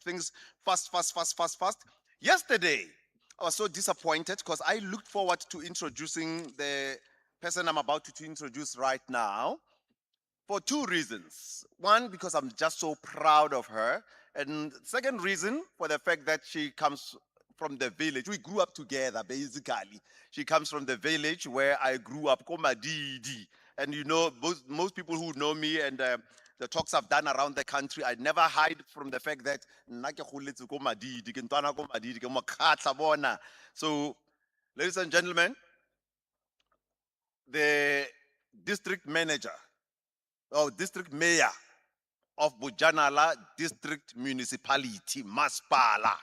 things fast. Yesterday, I was so disappointed because I looked forward to introducing the person I'm about to introduce right now for two reasons. One, because I'm just so proud of her. And second reason, for the fact that she comes from the village. We grew up together, basically. She comes from the village where I grew up, Komadidi. And you know, most people who know me and the talks I've done around the country, I never hide from the fact that so, ladies and gentlemen, the district manager or district mayor of Bujanala District Municipality, Maspala,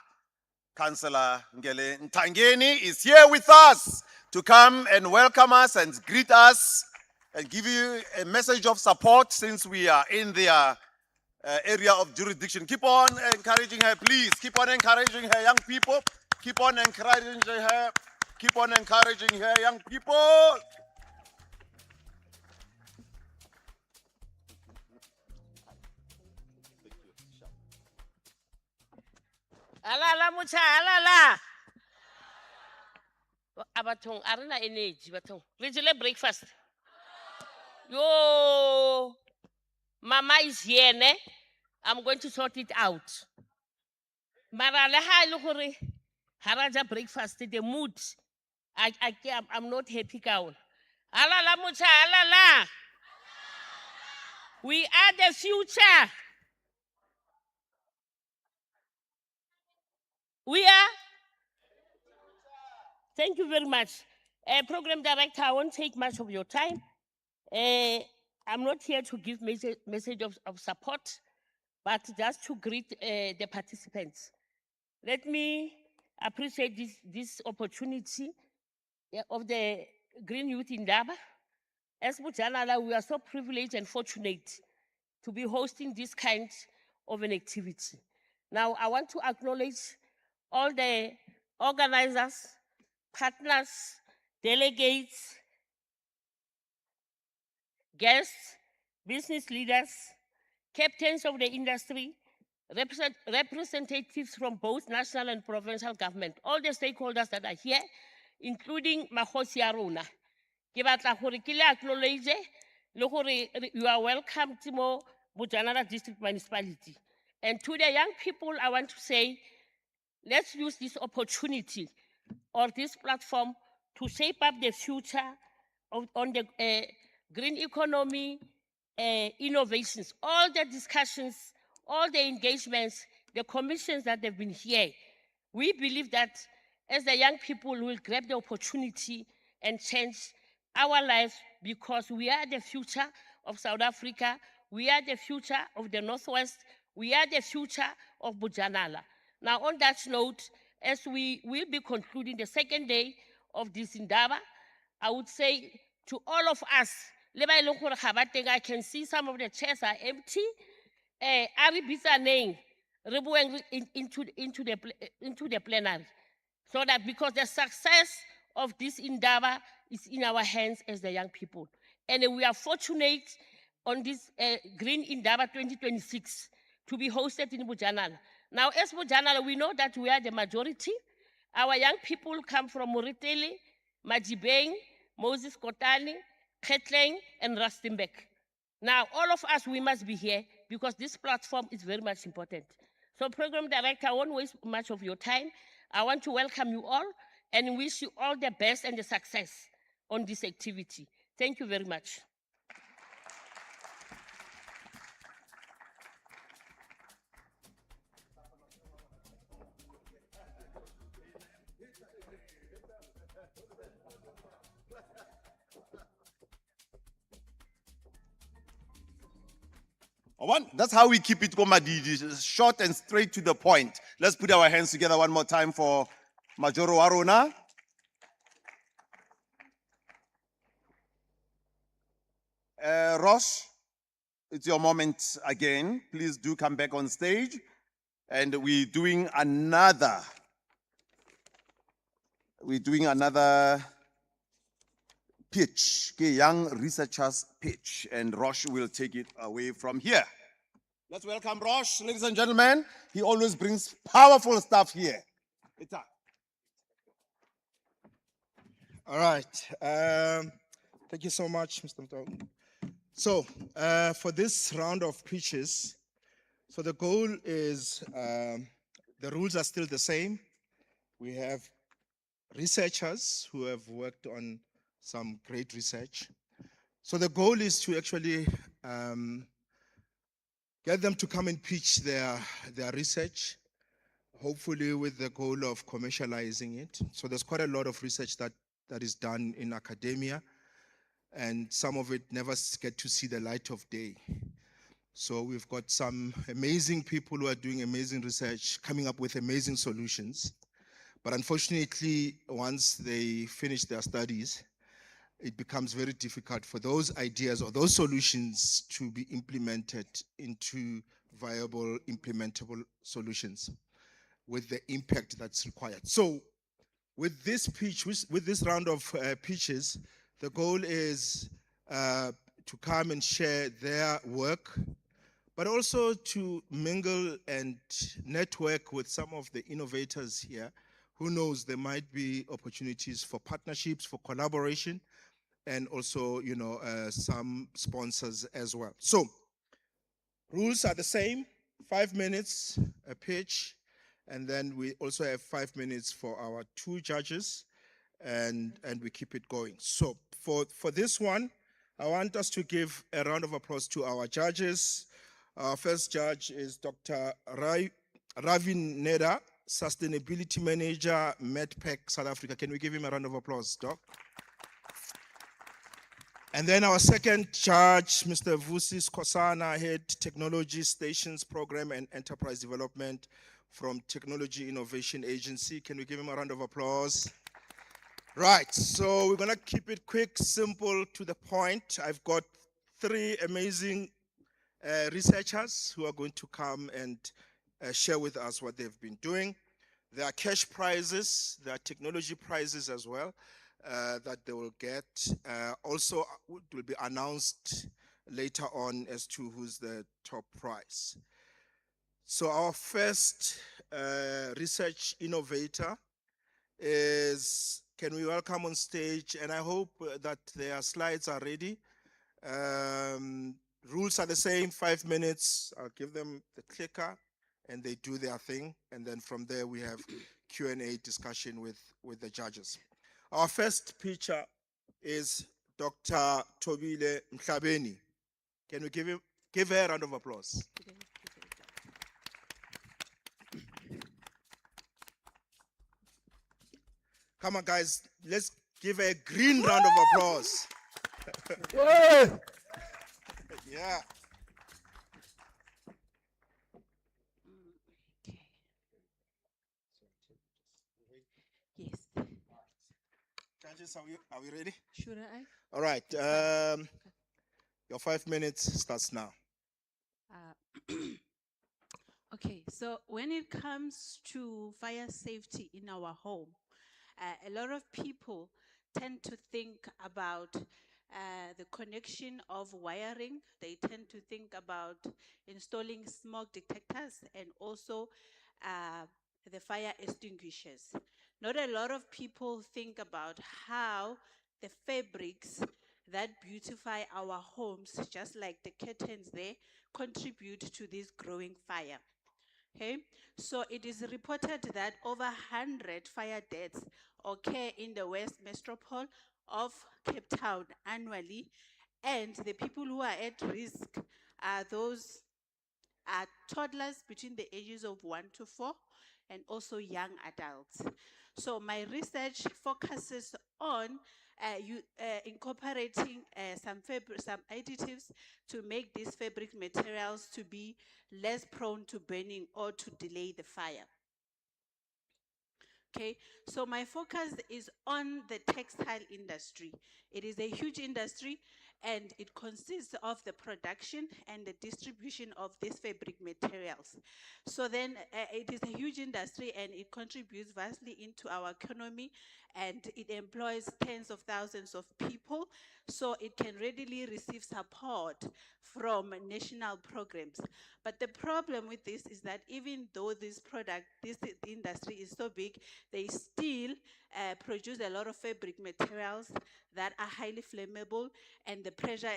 Councillor Ngele Ntangeni, is here with us to come and welcome us and greet us and give you a message of support since we are in their area of jurisdiction. Keep on encouraging her, please. Keep on encouraging her, young people. Keep on encouraging her. Keep on encouraging her, young people. Alala mucha alala. Abatong arena energy batong. Regional breakfast. Yo, Mama is here, ne? I'm going to sort it out. Marale ha lukuri haraja breakfast the mood. I'm not happy kaun. Alala mucha alala. We are the future. We are. Thank you very much. Program director, I won't take much of your time. I'm not here to give message of support, but just to greet the participants. Let me appreciate this opportunity of the Green Youth Indaba. As Bujanala, we are so privileged and fortunate to be hosting this kind of an activity. Now, I want to acknowledge all the organizers, partners, delegates, guests, business leaders, captains of the industry, representatives from both national and provincial government, all the stakeholders that are here, including Mahosi Aruna. Ke batla gore ke le acknowledge le gore you are welcome to mo Bujanala District Municipality. And to the young people, I want to say, let's use this opportunity or this platform to shape up the future on the green economy, innovations, all the discussions, all the engagements, the commissions that have been here. We believe that as the young people will grab the opportunity and change our lives because we are the future of South Africa, we are the future of the Northwest, we are the future of Bujanala. Now, on that note, as we will be concluding the second day of this Indaba, I would say to all of us, I can see some of the chairs are empty. Into the plenary, so that because the success of this Indaba is in our hands as the young people, and we are fortunate on this Green Indaba 2026 to be hosted in Bujanala. Now, as Bujanala, we know that we are the majority. Our young people come from Moretele, Majibeng, Moses Kotane, Ketleng, and Rustenburg. Now, all of us, we must be here because this platform is very much important. So, Program Director, I won't waste much of your time. I want to welcome you all and wish you all the best and the success on this activity. Thank you very much. That's how we keep it, Komadidi, short and straight to the point. Let's put our hands together one more time for Majoro Warona. Rosh, it's your moment again. Please do come back on stage. And we're doing another pitch, young researchers pitch, and Rosh will take it away from here. Let's welcome Rosh, ladies and gentlemen. He always brings powerful stuff here. All right. Thank you so much, Mr. Mtau. So, for this round of pitches, so the goal is the rules are still the same. We have researchers who have worked on some great research. So the goal is to actually get them to come and pitch their research, hopefully with the goal of commercializing it. So there's quite a lot of research that is done in academia, and some of it never get to see the light of day. So we've got some amazing people who are doing amazing research, coming up with amazing solutions. But unfortunately, once they finish their studies, it becomes very difficult for those ideas or those solutions to be implemented into viable, implementable solutions with the impact that's required. So with this pitch, with this round of pitches, the goal is to come and share their work, but also to mingle and network with some of the innovators here. Who knows, there might be opportunities for partnerships, for collaboration, and also, some sponsors as well. So, rules are the same, 5 minutes a pitch, and then we also have 5 minutes for our two judges, and we keep it going. So, for this one, I want us to give a round of applause to our judges. Our first judge is Dr. Ravin Neda, Sustainability Manager, MedPac South Africa. Can we give him a round of applause, Doc? And then our second judge, Mr. Vusis Kosana, Head Technology Stations Program and Enterprise Development from Technology Innovation Agency. Can we give him a round of applause? Right, so we're gonna keep it quick, simple, to the point. I've got three amazing researchers who are going to come and share with us what they've been doing. There are cash prizes, there are technology prizes as well. That they will get. Also, it will be announced later on as to who's the top prize. So our first research innovator is, can we welcome on stage, and I hope that their slides are ready. Rules are the same, 5 minutes. I'll give them the clicker and they do their thing. And then from there we have Q&A discussion with the judges. Our first pitcher is Dr. Tobile Mhlabeni. Can we give her a round of applause? Come on, guys, let's give her a green round of applause. Yeah. Yes. Judges, are we ready? Should I? All right. Your 5 minutes starts now. Okay, so when it comes to fire safety in our home, a lot of people tend to think about the connection of wiring. They tend to think about installing smoke detectors and also the fire extinguishers. Not a lot of people think about how the fabrics that beautify our homes, just like the curtains there, contribute to this growing fire. Okay, so it is reported that over 100 fire deaths occur in the West Metropole of Cape Town annually, and the people who are at risk are those toddlers between the ages of 1 to 4 and also young adults. So my research focuses on incorporating some additives to make these fabric materials to be less prone to burning or to delay the fire. Okay, so my focus is on the textile industry. It is a huge industry, and it consists of the production and the distribution of these fabric materials. So then it is a huge industry and it contributes vastly into our economy, and it employs tens of thousands of people. So it can readily receive support from national programs. But the problem with this is that even though this industry is so big, they still produce a lot of fabric materials that are highly flammable, and the pressure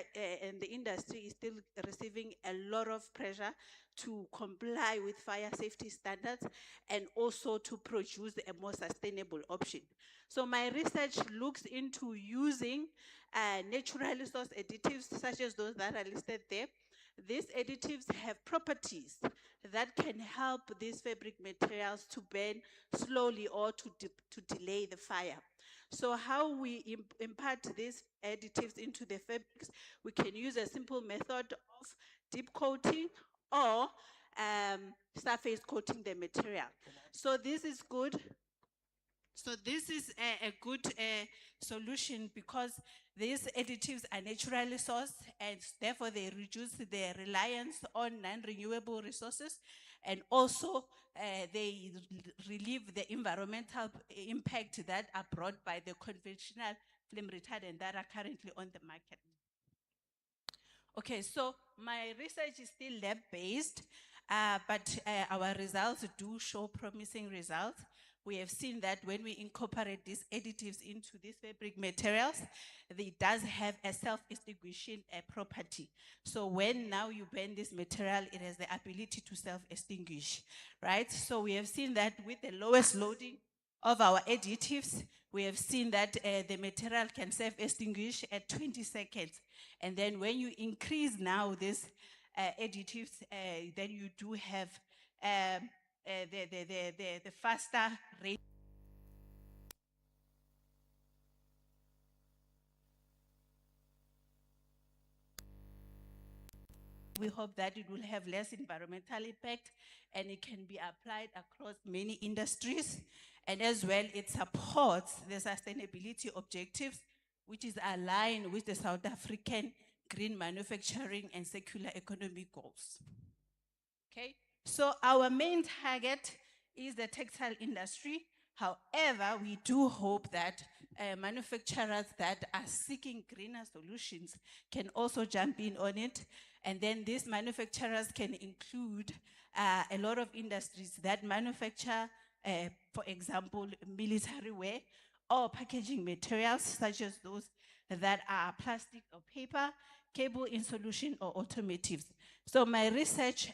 and the industry is still receiving a lot of pressure to comply with fire safety standards and also to produce a more sustainable option. So my research looks into using naturally sourced additives such as those that are listed there. These additives have properties that can help these fabric materials to burn slowly or to delay the fire. So how we impart these additives into the fabrics, we can use a simple method of deep coating or surface coating the material. So this is good. So this is a good solution because these additives are naturally sourced, and therefore they reduce the reliance on non-renewable resources, and also they relieve the environmental impact that are brought by the conventional flame retardant that are currently on the market. Okay, so my research is still lab-based, but our results do show promising results. We have seen that when we incorporate these additives into these fabric materials, it does have a self-extinguishing property. So when now you burn this material, it has the ability to self-extinguish, right? So we have seen that with the lowest loading of our additives, we have seen that the material can self-extinguish at 20 seconds. And then when you increase now these additives, then you do have the faster rate. We hope that it will have less environmental impact and it can be applied across many industries. And as well, it supports the sustainability objectives, which is aligned with the South African green manufacturing and circular economy goals. Okay, so our main target is the textile industry. However, we do hope that manufacturers that are seeking greener solutions can also jump in on it. And then these manufacturers can include a lot of industries that manufacture, for example, military wear or packaging materials such as those that are plastic or paper, cable in solution or automotives. So my research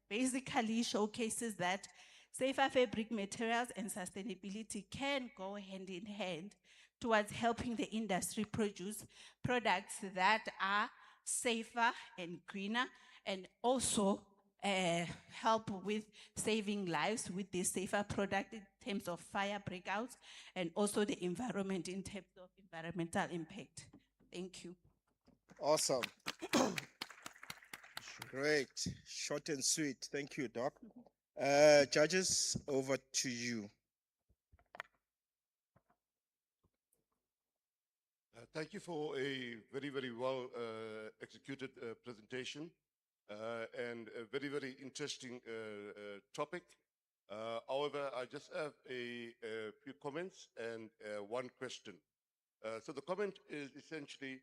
basically showcases that safer fabric materials and sustainability can go hand in hand towards helping the industry produce products that are safer and greener, and also help with saving lives with this safer product in terms of fire breakouts, and also the environment in terms of environmental impact. Thank you. Awesome. Great. Short and sweet. Thank you, Doc. Judges, over to you. Thank you for a very, very well executed presentation and a very, very interesting topic. However, I just have a few comments and one question. So the comment is essentially,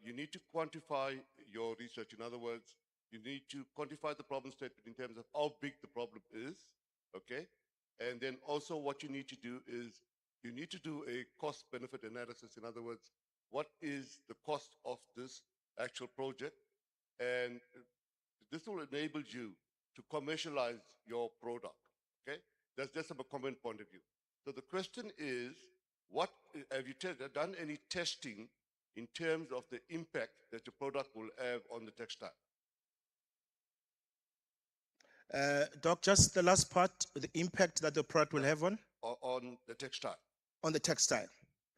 you need to quantify your research. In other words, you need to quantify the problem statement in terms of how big the problem is, okay? And then also what you need to do is you need to do a cost-benefit analysis. In other words, what is the cost of this actual project? And this will enable you to commercialize your product, okay? That's just from a common point of view. So the question is, what have you done any testing in terms of the impact that your product will have on the textile? Doc, just the last part, the impact that the product will have on The textile. the textile.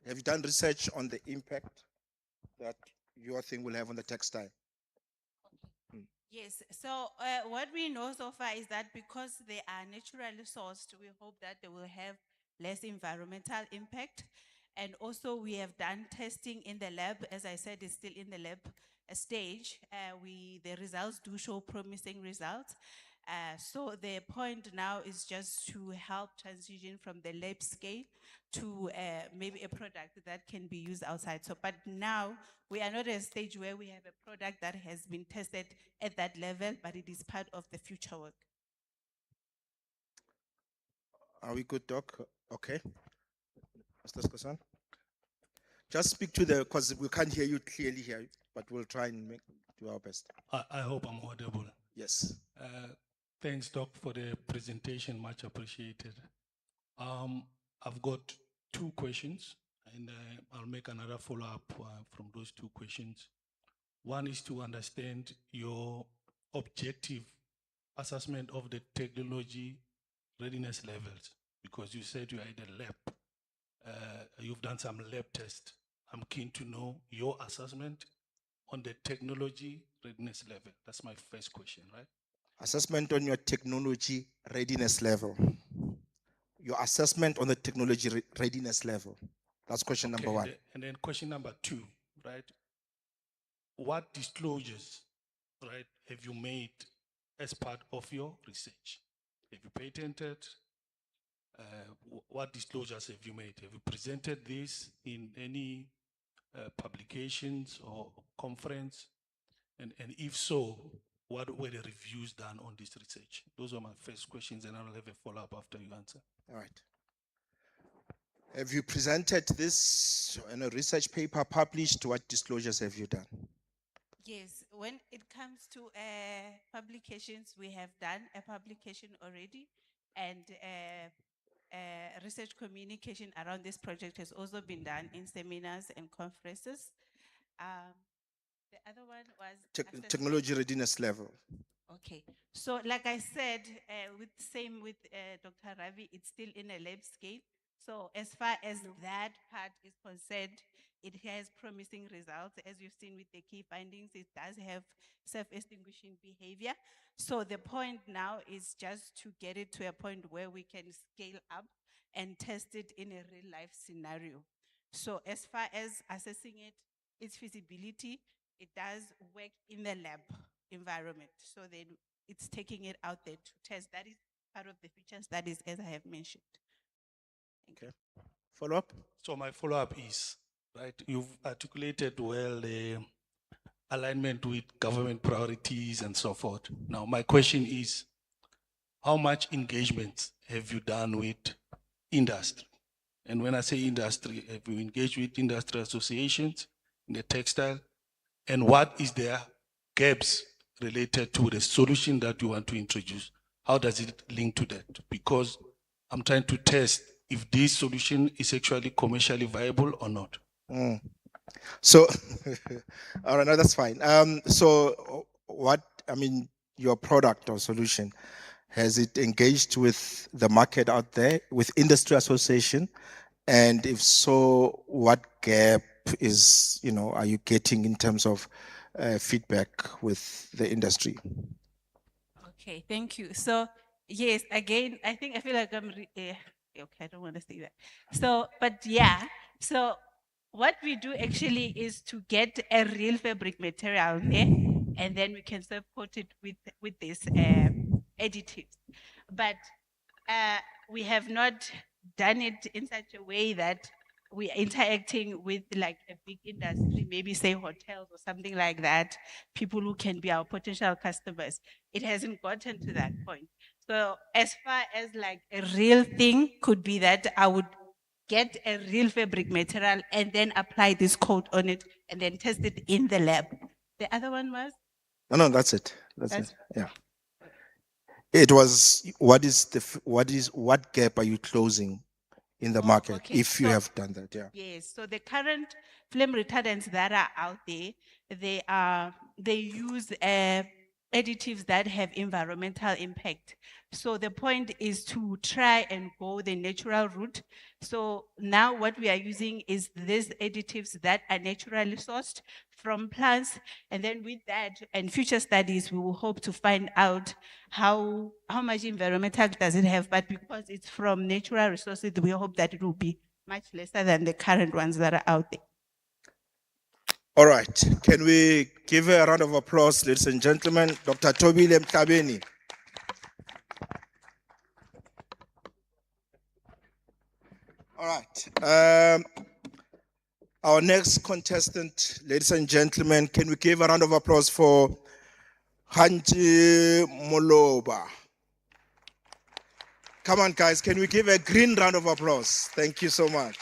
Have you done research on the impact that your thing will have on the textile? Yes, so what we know so far is that because they are naturally sourced, we hope that they will have less environmental impact. And also we have done testing in the lab. As I said, it's still in the lab stage. The results do show promising results. So the point now is just to help transition from the lab scale to maybe a product that can be used outside. So, but now we are not at a stage where we have a product that has been tested at that level, but it is part of the future work. Are we good, Doc? Okay. Mr. Skosan? Just speak to the, because we can't hear you clearly here, but we'll try and do our best. I hope I'm audible. Yes. Thanks, Doc, for the presentation. Much appreciated. I've got two questions, and I'll make another follow-up from those two questions. One is to understand your objective assessment of the technology readiness levels, because you said you are in the lab. You've done some lab tests. I'm keen to know your assessment on the technology readiness level. That's my first question, right? Assessment on your technology readiness level. Your assessment on the technology readiness level. That's question number one. And then question number two, right? What disclosures, right, have you made as part of your research? Have you patented? What disclosures have you made? Have you presented this in any publications or conference? And if so, what were the reviews done on this research? Those are my first questions, and I'll have a follow-up after you answer. All right. Have you presented this in a research paper published? What disclosures have you done? Yes, when it comes to publications, we have done a publication already, and research communication around this project has also been done in seminars and conferences. The other one was assessment. Technology readiness level. Okay, so like I said, with Dr. Ravi, it's still in a lab scale. So as far as that part is concerned, it has promising results. As you've seen with the key findings, it does have self-extinguishing behavior. So the point now is just to get it to a point where we can scale up and test it in a real life scenario. So as far as assessing it, its feasibility, it does work in the lab environment. So then it's taking it out there to test. That is part of the future studies, as I have mentioned. Okay. Follow up? So my follow-up is, right, you've articulated well the alignment with government priorities and so forth. Now, my question is, how much engagement have you done with industry? And when I say industry, have you engaged with industry associations in the textile? And what is their gaps related to the solution that you want to introduce? How does it link to that? Because I'm trying to test if this solution is actually commercially viable or not. So, all right, no, that's fine. So your product or solution, has it engaged with the market out there, with industry association? And if so, what gap is, are you getting in terms of feedback with the industry? Okay, thank you. So yes, again, I feel like I'm, okay, I don't want to say that. So, but yeah, so what we do actually is to get a real fabric material there, and then we can support it with this additives. But we have not done it in such a way that we are interacting with like a big industry, maybe say hotels or something like that, people who can be our potential customers. It hasn't gotten to that point. So as far as like a real thing could be that I would get a real fabric material and then apply this coat on it and then test it in the lab. The other one was? No, that's it. That's it. Yeah. It was, what gap are you closing in the market, okay. if you have done that? Yeah. Yes, so the current flame retardants that are out there, they use additives that have environmental impact. So the point is to try and go the natural route. So now what we are using is these additives that are naturally sourced from plants. And then with that and future studies, we will hope to find out how much environmental does it have. But because it's from natural resources, we hope that it will be much lesser than the current ones that are out there. All right, can we give her a round of applause, ladies and gentlemen? Dr. Tobile Mtabeni. All right, our next contestant, ladies and gentlemen, can we give a round of applause for Hanji Moloba? Come on, guys, can we give a green round of applause? Thank you so much.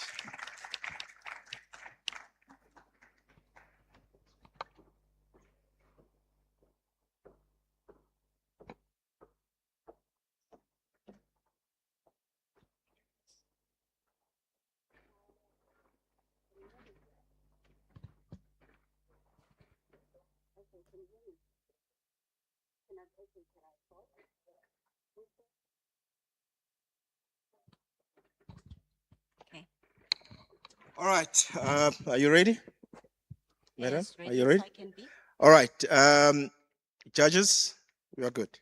Okay. All right, are you ready? Madam, Yes, are ready you as ready? I can be. All right, judges, we are good.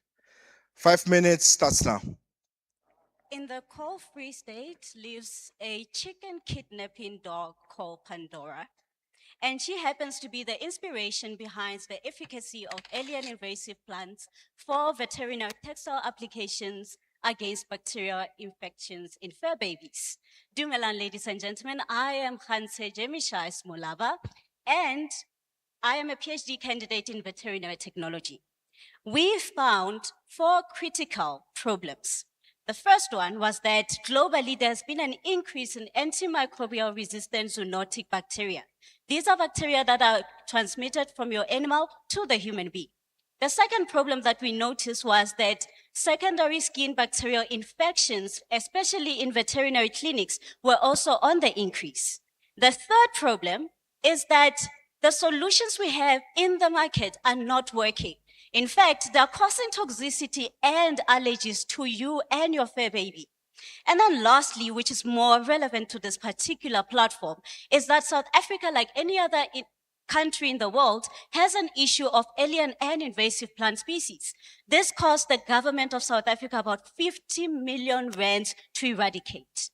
5 minutes starts now. In the Coal Free State lives a chicken kidnapping dog called Pandora. And she happens to be the inspiration behind the efficacy of alien invasive plants for veterinary textile applications against bacterial infections in fur babies. Dumelang, ladies and gentlemen, I am Hanse Jemishai Smolava, and I am a PhD candidate in veterinary technology. We found 4 critical problems. The first one was that globally there's been an increase in antimicrobial resistant zoonotic bacteria. These are bacteria that are transmitted from your animal to the human being. The second problem that we noticed was that secondary skin bacterial infections, especially in veterinary clinics, were also on the increase. The third problem is that the solutions we have in the market are not working. In fact, they're causing toxicity and allergies to you and your fur baby. And then lastly, which is more relevant to this particular platform, is that South Africa, like any other country in the world, has an issue of alien and invasive plant species. This cost the government of South Africa about 50 million rands to eradicate.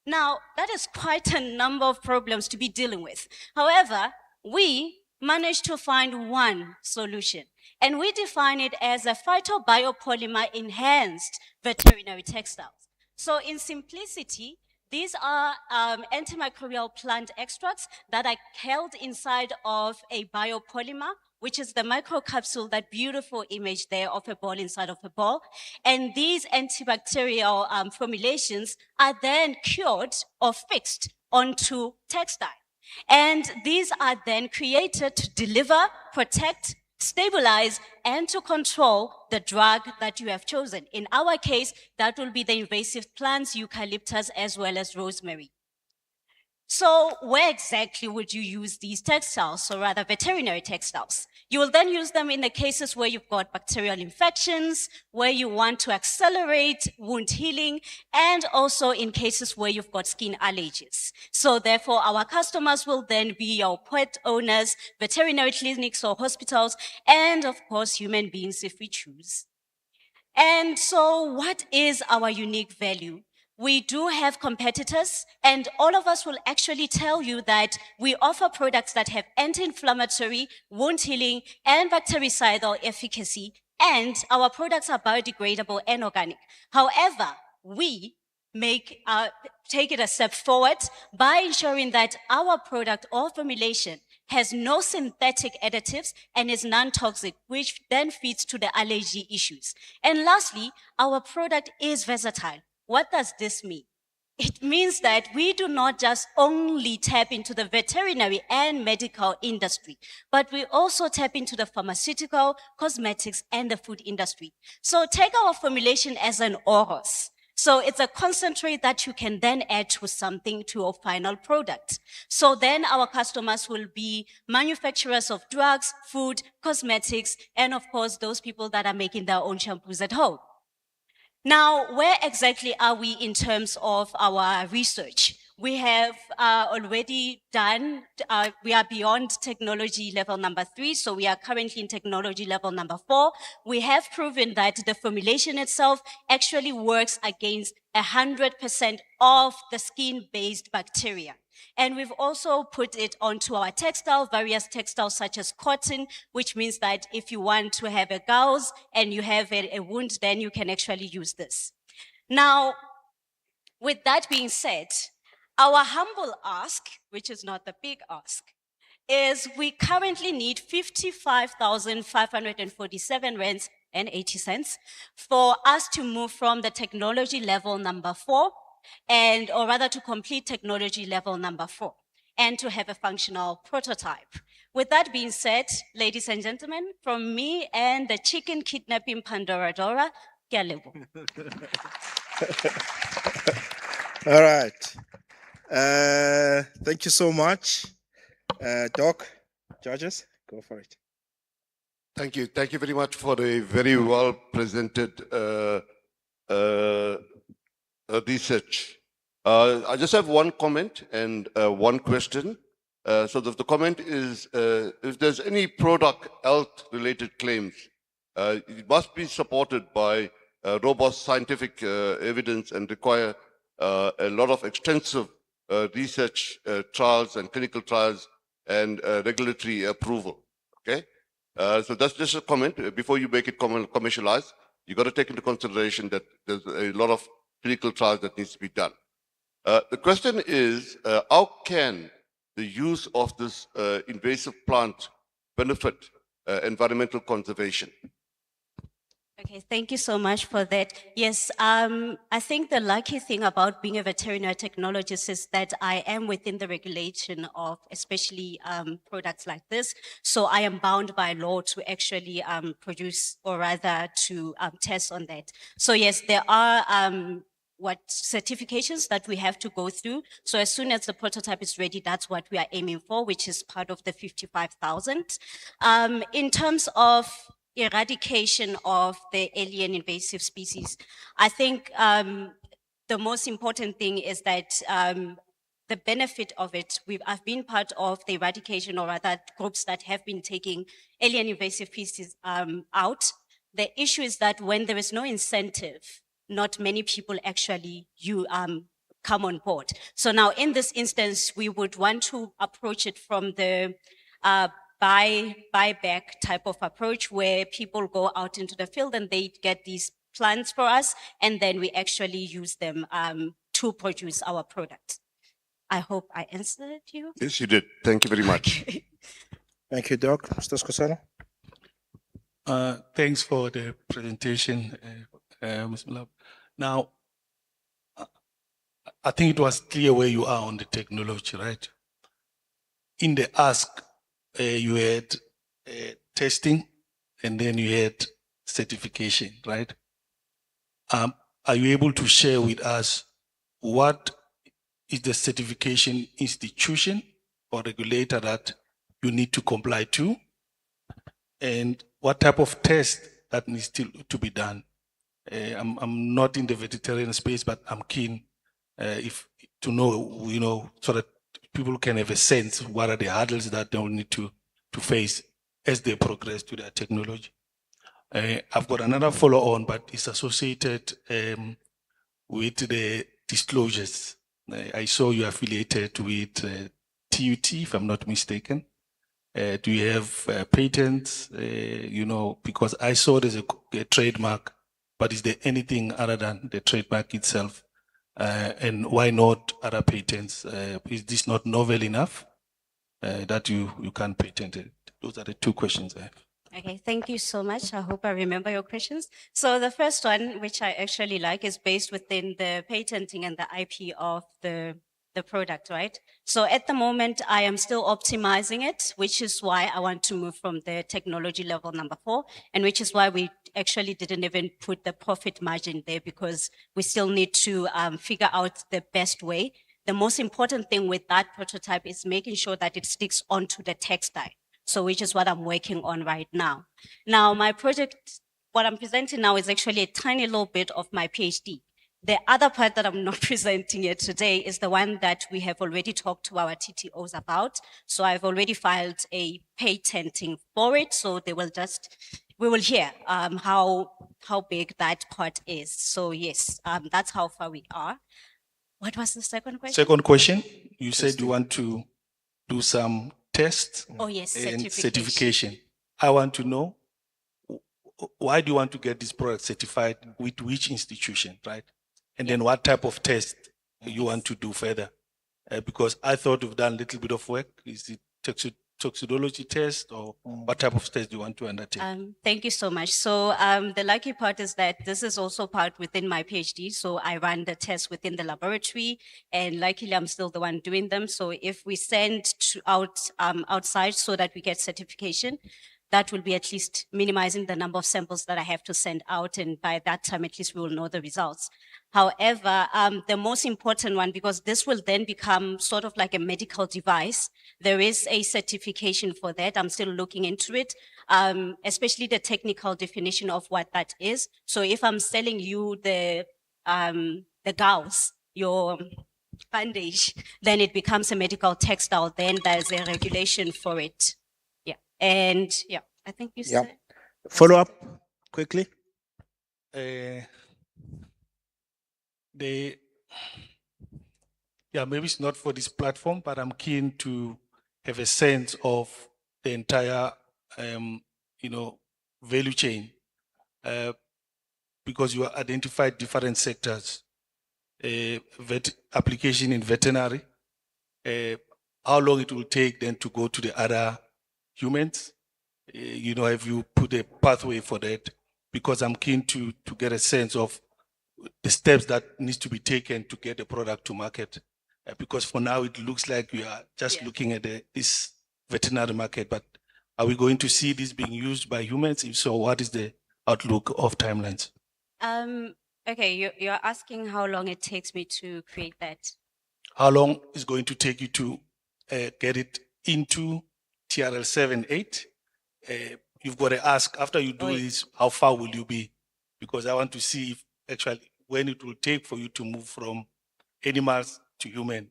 Now, that is quite a number of problems to be dealing with. However, we managed to find one solution, and we define it as a phytobiopolymer enhanced veterinary textiles. So in simplicity, these are antimicrobial plant extracts that are held inside of a biopolymer, which is the microcapsule, that beautiful image there of a ball inside of a ball. And these antibacterial formulations are then cured or fixed onto textile. And these are then created to deliver, protect, stabilize, and to control the drug that you have chosen. In our case, that will be the invasive plants, eucalyptus, as well as rosemary. So where exactly would you use these textiles, or rather veterinary textiles? You will then use them in the cases where you've got bacterial infections, where you want to accelerate wound healing, and also in cases where you've got skin allergies. So therefore, our customers will then be your pet owners, veterinary clinics or hospitals, and of course, human beings if we choose. And so what is our unique value? We do have competitors, and all of us will actually tell you that we offer products that have anti-inflammatory, wound healing, and bactericidal efficacy, and our products are biodegradable and organic. However, we take it a step forward by ensuring that our product or formulation has no synthetic additives and is non-toxic, which then feeds to the allergy issues. And lastly, our product is versatile. What does this mean? It means that we do not just only tap into the veterinary and medical industry, but we also tap into the pharmaceutical, cosmetics, and the food industry. So take our formulation as an OROS. So it's a concentrate that you can then add to something, to your final product. So then our customers will be manufacturers of drugs, food, cosmetics, and of course, those people that are making their own shampoos at home. Now, where exactly are we in terms of our research? We have already done, we are beyond technology level number 3, so we are currently in technology level number 4. We have proven that the formulation itself actually works against 100% of the skin-based bacteria. And we've also put it onto our textile, various textiles such as cotton, which means that if you want to have a gauze and you have a wound, then you can actually use this. Now, with that being said, our humble ask, which is not the big ask, is we currently need 55,547 rands and 80 cents for us to move from the technology level number 4, or rather to complete technology level number 4 and to have a functional prototype. With that being said, ladies and gentlemen, from me and the chicken kidnapping Pandora Dora, ke a leboha. All right. Thank you so much. Doc, judges, go for it. Thank you. Thank you very much for a very well presented research. I just have one comment and one question. So the comment is, if there's any product health related claims, it must be supported by robust scientific evidence and require a lot of extensive research trials and clinical trials and regulatory approval. Okay, so that's just a comment. Before you make it commercialized, you got to take into consideration that there's a lot of clinical trials that needs to be done. The question is, how can the use of this invasive plant benefit environmental conservation? Okay, thank you so much for that. Yes, I think the lucky thing about being a veterinary technologist is that I am within the regulation of especially products like this. So I am bound by law to actually produce or rather to test on that. So yes, there are certifications that we have to go through. So as soon as the prototype is ready, that's what we are aiming for, which is part of the 55,000. In terms of eradication of the alien invasive species, I think the most important thing is that the benefit of it, I've been part of the eradication or rather groups that have been taking alien invasive species out. The issue is that when there is no incentive, not many people actually come on board. So now in this instance, we would want to approach it from the buyback type of approach where people go out into the field and they get these plants for us and then we actually use them to produce our product. I hope I answered you. Yes, you did. Thank you very much. Thank you, Doc. Mr. Skosana. Thanks for the presentation, Ms. Mlab. Now, I think it was clear where you are on the technology, right? In the ask, you had testing and then you had certification, right? Are you able to share with us what is the certification institution or regulator that you need to comply to? And what type of test that needs to be done? I'm not in the vegetarian space, but I'm keen to know, so that people can have a sense what are the hurdles that they will need to face as they progress to their technology. I've got another follow-on, but it's associated with the disclosures. I saw you affiliated with TUT, if I'm not mistaken. Do you have patents? Because I saw there's a trademark, but is there anything other than the trademark itself? And why not other patents? Is this not novel enough that you can patent it? Those are the two questions I have. Okay, thank you so much. I hope I remember your questions. So the first one, which I actually like, is based within the patenting and the IP of the product, right? So at the moment, I am still optimizing it, which is why I want to move from the technology level number 4, and which is why we actually didn't even put the profit margin there, because we still need to figure out the best way. The most important thing with that prototype is making sure that it sticks onto the textile. So which is what I'm working on right now. Now, my project, what I'm presenting now is actually a tiny little bit of my PhD. The other part that I'm not presenting here today is the one that we have already talked to our TTOs about. So I've already filed a patenting for it. So they will we will hear how big that part is. So yes, that's how far we are. What was the second question? Second question, you said you want to do some tests Oh yes, and certification. certification. I want to know, why do you want to get this product certified with which institution, right? And then what type of test you want to do further? Because I thought you've done a little bit of work. Is it toxicology test, or what type of test do you want to undertake? Thank you so much. So the lucky part is that this is also part within my PhD. So I run the tests within the laboratory, and luckily I'm still the one doing them. So if we send outside so that we get certification, that will be at least minimizing the number of samples that I have to send out. And by that time, at least we will know the results. However, the most important one, because this will then become sort of like a medical device, there is a certification for that. I'm still looking into it, especially the technical definition of what that is. So if I'm selling you the gauze, your bandage, then it becomes a medical textile. Then there's a regulation for it. Yeah. And yeah, I think you Yeah. said. Follow up quickly. Yeah, maybe it's not for this platform, but I'm keen to have a sense of the entire, value chain, because you identified different sectors, application in veterinary, how long it will take then to go to the other humans. Have you put a pathway for that? Because I'm keen to get a sense of the steps that needs to be taken to get the product to market. Because for now, it looks like we are just looking at this veterinary market, but are we going to see this being used by humans? If so, what is the outlook of timelines? Okay, you're asking how long it takes me to create that. How long is going to take you to get it into TRL 7-8? You've got to ask, after you do this, how far will you be? Because I want to see if actually when it will take for you to move from animals to human.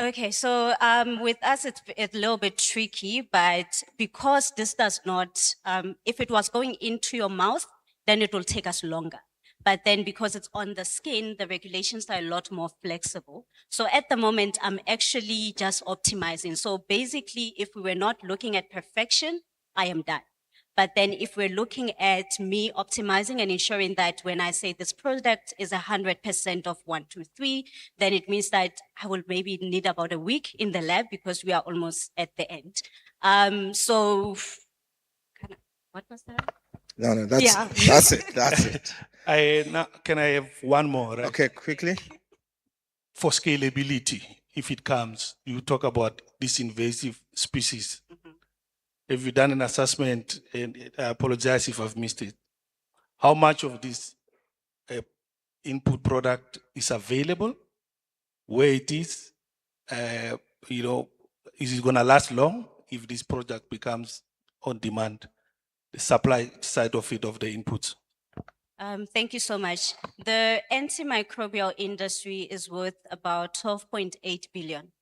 Okay, so with us, it's a little bit tricky, but because this does not, if it was going into your mouth, then it will take us longer. But then because it's on the skin, the regulations are a lot more flexible. So at the moment, I'm actually just optimizing. So basically, if we were not looking at perfection, I am done. But then if we're looking at me optimizing and ensuring that when I say this product is 100% of 1, 2, 3, then it means that I will maybe need about a week in the lab because we are almost at the end. So what was that? No, that's Yeah. that's it. That's it. Now, can I have one more? Right? Okay, quickly. For scalability, if it comes, you talk about this invasive species. Have you done an assessment, and I apologize if I've missed it, how much of this input product is available, where it is, is it gonna last long if this product becomes on demand, the supply side of it, of the inputs? Thank you so much. The antimicrobial industry is worth about 12.8 billion.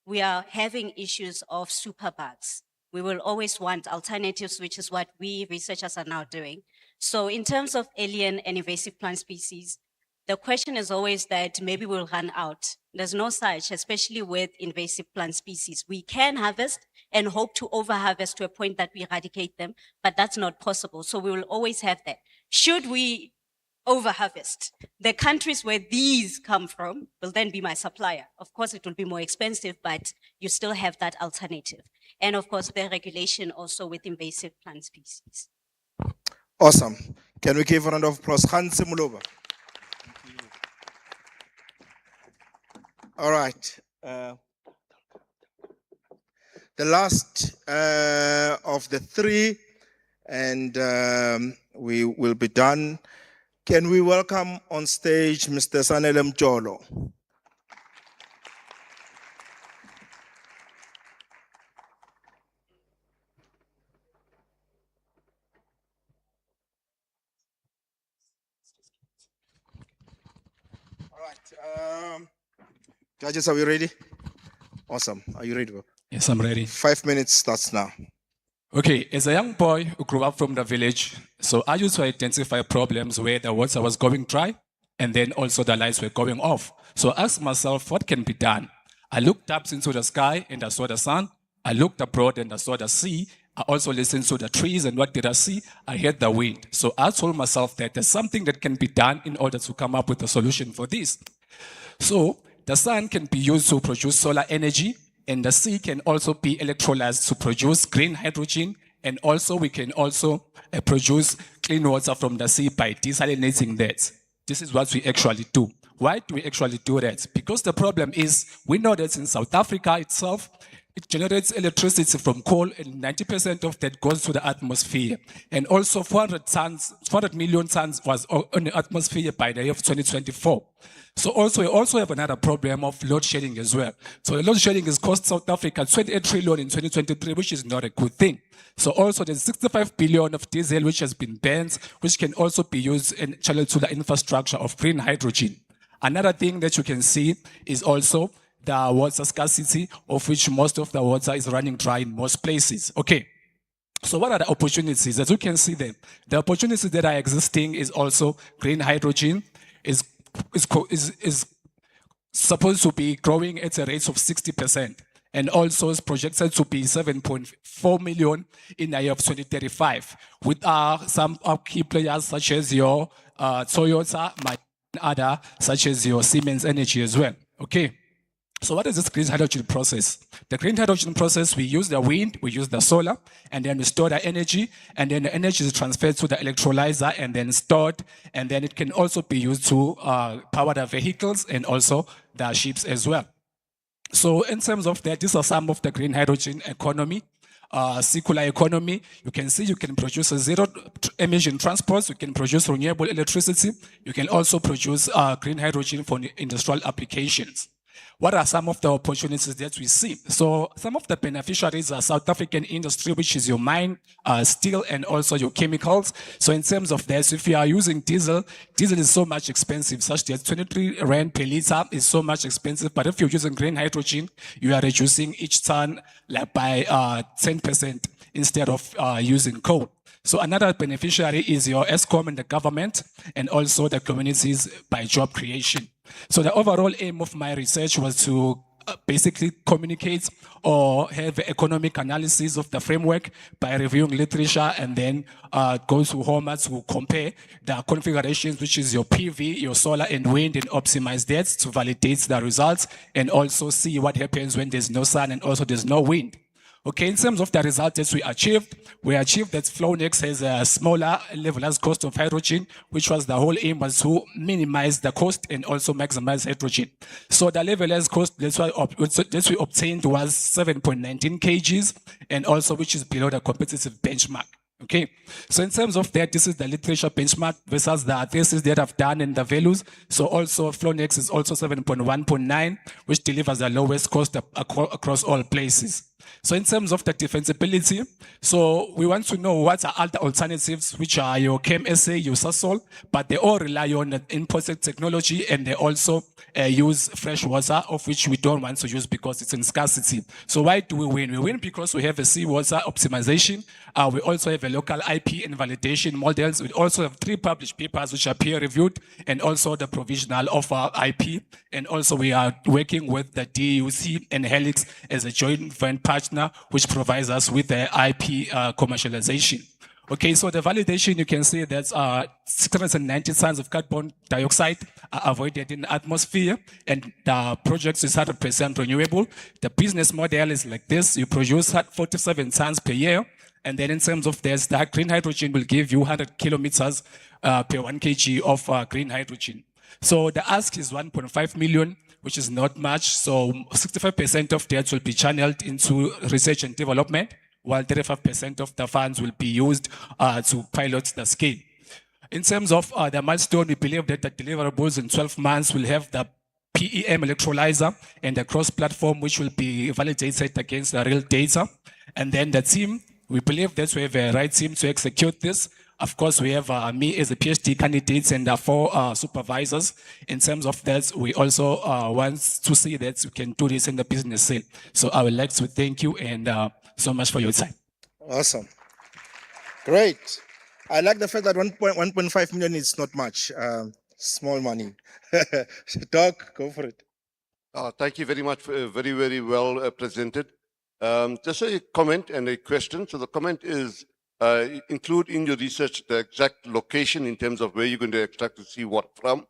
We are having issues of superbugs. We will always want alternatives, which is what we researchers are now doing. So in terms of alien and invasive plant species, the question is always that maybe we'll run out. There's no such, especially with invasive plant species. We can harvest and hope to over-harvest to a point that we eradicate them, but that's not possible. So we will always have that. Should we over-harvest, the countries where these come from will then be my supplier. Of course, it will be more expensive, but you still have that alternative. And of course, the regulation also with invasive plant species. Awesome. Can we give a round of applause? Hans Simulova. All right. The last of the three, and we will be done. Can we welcome on stage Mr. Sanele Mjolo? Judges, are we ready? Awesome. Are you ready, bro? Yes, I'm ready. 5 minutes starts now. Okay, as a young boy who grew up from the village, so I used to identify problems where the water was going dry and then also the lights were going off. So I asked myself, what can be done? I looked up into the sky and I saw the sun. I looked abroad and I saw the sea. I also listened to the trees, and what did I see? I heard the wind. So I told myself that there's something that can be done in order to come up with a solution for this. So the sun can be used to produce solar energy, and the sea can also be electrolyzed to produce green hydrogen, and also we can also produce clean water from the sea by desalinating that. This is what we actually do. Why do we actually do that? Because the problem is, we know that in South Africa itself, it generates electricity from coal, and 90% of that goes to the atmosphere. And also 400 million tons was on the atmosphere by the year of 2024. So also, we also have another problem of load shedding as well. So the load shedding has cost South Africa 28 trillion in 2023, which is not a good thing. So also there's 65 billion of diesel which has been banned, which can also be used and channeled to the infrastructure of green hydrogen. Another thing that you can see is also the water scarcity, of which most of the water is running dry in most places. Okay. So what are the opportunities? As you can see them, the opportunities that are existing is also green hydrogen is supposed to be growing at a rate of 60%, and also is projected to be 7.4 million in the year of 2035, with some key players such as your Toyota, other such as your Siemens Energy as well. Okay. So what is this green hydrogen process? The green hydrogen process, we use the wind, we use the solar, and then we store the energy, and then the energy is transferred to the electrolyzer and then stored, and then it can also be used to power the vehicles and also the ships as well. So in terms of that, these are some of the green hydrogen economy. Circular economy, you can see you can produce a zero emission transports, you can produce renewable electricity, you can also produce green hydrogen for industrial applications. What are some of the opportunities that we see? So some of the beneficiaries are South African industry, which is your mine, steel, and also your chemicals. So in terms of this, if you are using diesel, diesel is so much expensive, such that 23 rand per liter is so much expensive. But if you're using green hydrogen, you are reducing each ton like by 10% instead of using coal. So another beneficiary is your ESCOM and the government, and also the communities by job creation. So the overall aim of my research was to basically communicate or have economic analysis of the framework by reviewing literature, and then go to Homer to compare the configurations, which is your PV, your solar and wind, and optimize that to validate the results, and also see what happens when there's no sun and also there's no wind. Okay, in terms of the results that we achieved that Flownex has a smaller levelized cost of hydrogen, which was the whole aim, was to minimize the cost and also maximize hydrogen. So the levelized cost that we obtained was 7.19 kgs, and also which is below the competitive benchmark. Okay, so in terms of that, this is the literature benchmark versus the thesis that I've done and the values. So also Flownex is also 7.1.9, which delivers the lowest cost across all places. So in terms of the defensibility, so we want to know what are other alternatives, which are your KMSA, your Sasol, but they all rely on imported technology, and they also use fresh water, of which we don't want to use because it's in scarcity. So why do we win? We win because we have a seawater optimization. We also have a local IP and validation models. We also have 3 published papers which are peer reviewed, and also the provisional of our IP. And also we are working with the DUC and Helix as a joint venture partner, which provides us with the IP commercialization. Okay, so the validation, you can see that 690 tons of carbon dioxide are avoided in the atmosphere, and the project is 100% renewable. The business model is like this: you produce 47 tons per year, and then in terms of this, the green hydrogen will give you 100 kilometers per 1 kg of green hydrogen. So the ask is 1.5 million, which is not much. So 65% of that will be channeled into research and development, while 35% of the funds will be used to pilot the scale. In terms of the milestone, we believe that the deliverables in 12 months will have the PEM electrolyzer and the cross-platform, which will be validated against the real data. And then the team, we believe that we have a right team to execute this. Of course, we have me as a PhD candidate and 4 supervisors. In terms of that, we also want to see that we can do this in the business scene. So I would like to thank you and so much for your time. Awesome. Great. I like the fact that 1.5 million is not much. Small money. Doc, go for it. Thank you very much. Very, very well presented. Just a comment and a question. So the comment is, include in your research the exact location in terms of where you're going to extract the seawater from,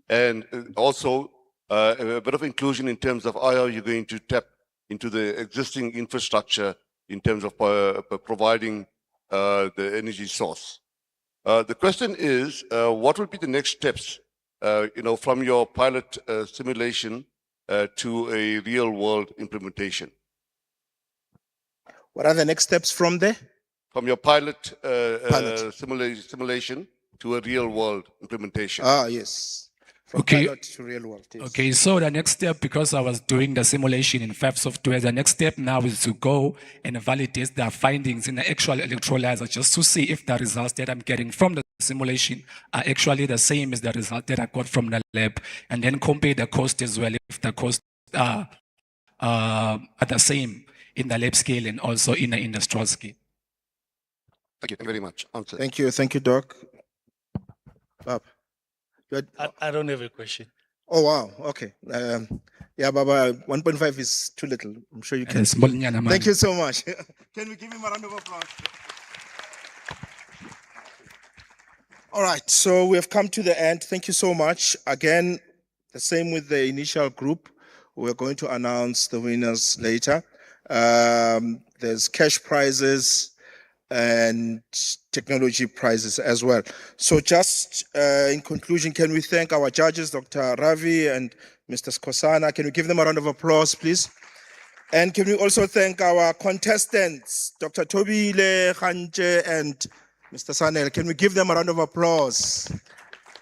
and also a bit of inclusion in terms of how you're going to tap into the existing infrastructure in terms of providing the energy source. The question is, what will be the next steps, from your pilot simulation to a real world implementation? What are the next steps from there? From your pilot, simulation to a real world implementation. Yes. From Okay. pilot to real world. Yes. Okay, so the next step, because I was doing the simulation in 5 software, the next step now is to go and validate the findings in the actual electrolyzer just to see if the results that I'm getting from the simulation are actually the same as the result that I got from the lab, and then compare the cost as well, if the costs are the same in the lab scale and also in the industrial scale. Thank you very much. Answer. Thank you. Thank you, Doc. Bob. You had- I don't have a question. Oh, wow. Okay. Yeah, Baba, 1.5 is too little. I'm sure you can. Thank you so much. Can we give him a round of applause? All right. So we have come to the end. Thank you so much. Again, the same with the initial group. We're going to announce the winners later. There's cash prizes and technology prizes as well. So just in conclusion, can we thank our judges, Dr. Ravi and Mr. Skosana? Can we give them a round of applause, please? And can we also thank our contestants, Dr. Tobile, Khanje, and Mr. Sanel? Can we give them a round of applause?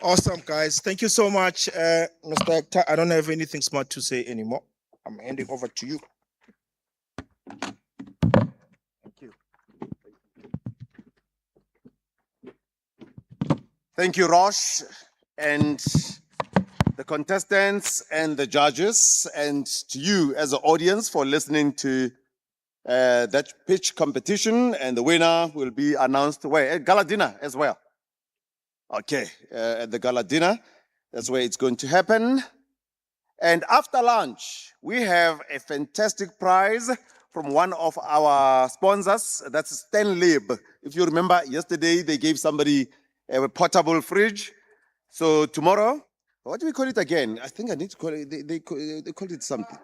Awesome, guys. Thank you so much. Mr. Hector, I don't have anything smart to say anymore. I'm handing over to you. Thank you, Rosh, and the contestants and the judges, and to you as an audience for listening to that pitch competition. And the winner will be announced where? At Gala Dinner as well. Okay, at the Gala Dinner, that's where it's going to happen. And after lunch, we have a fantastic prize from one of our sponsors. That's Stanlib. If you remember, yesterday they gave somebody a portable fridge. So tomorrow, what do we call it again? I think I need to call it, they called it something.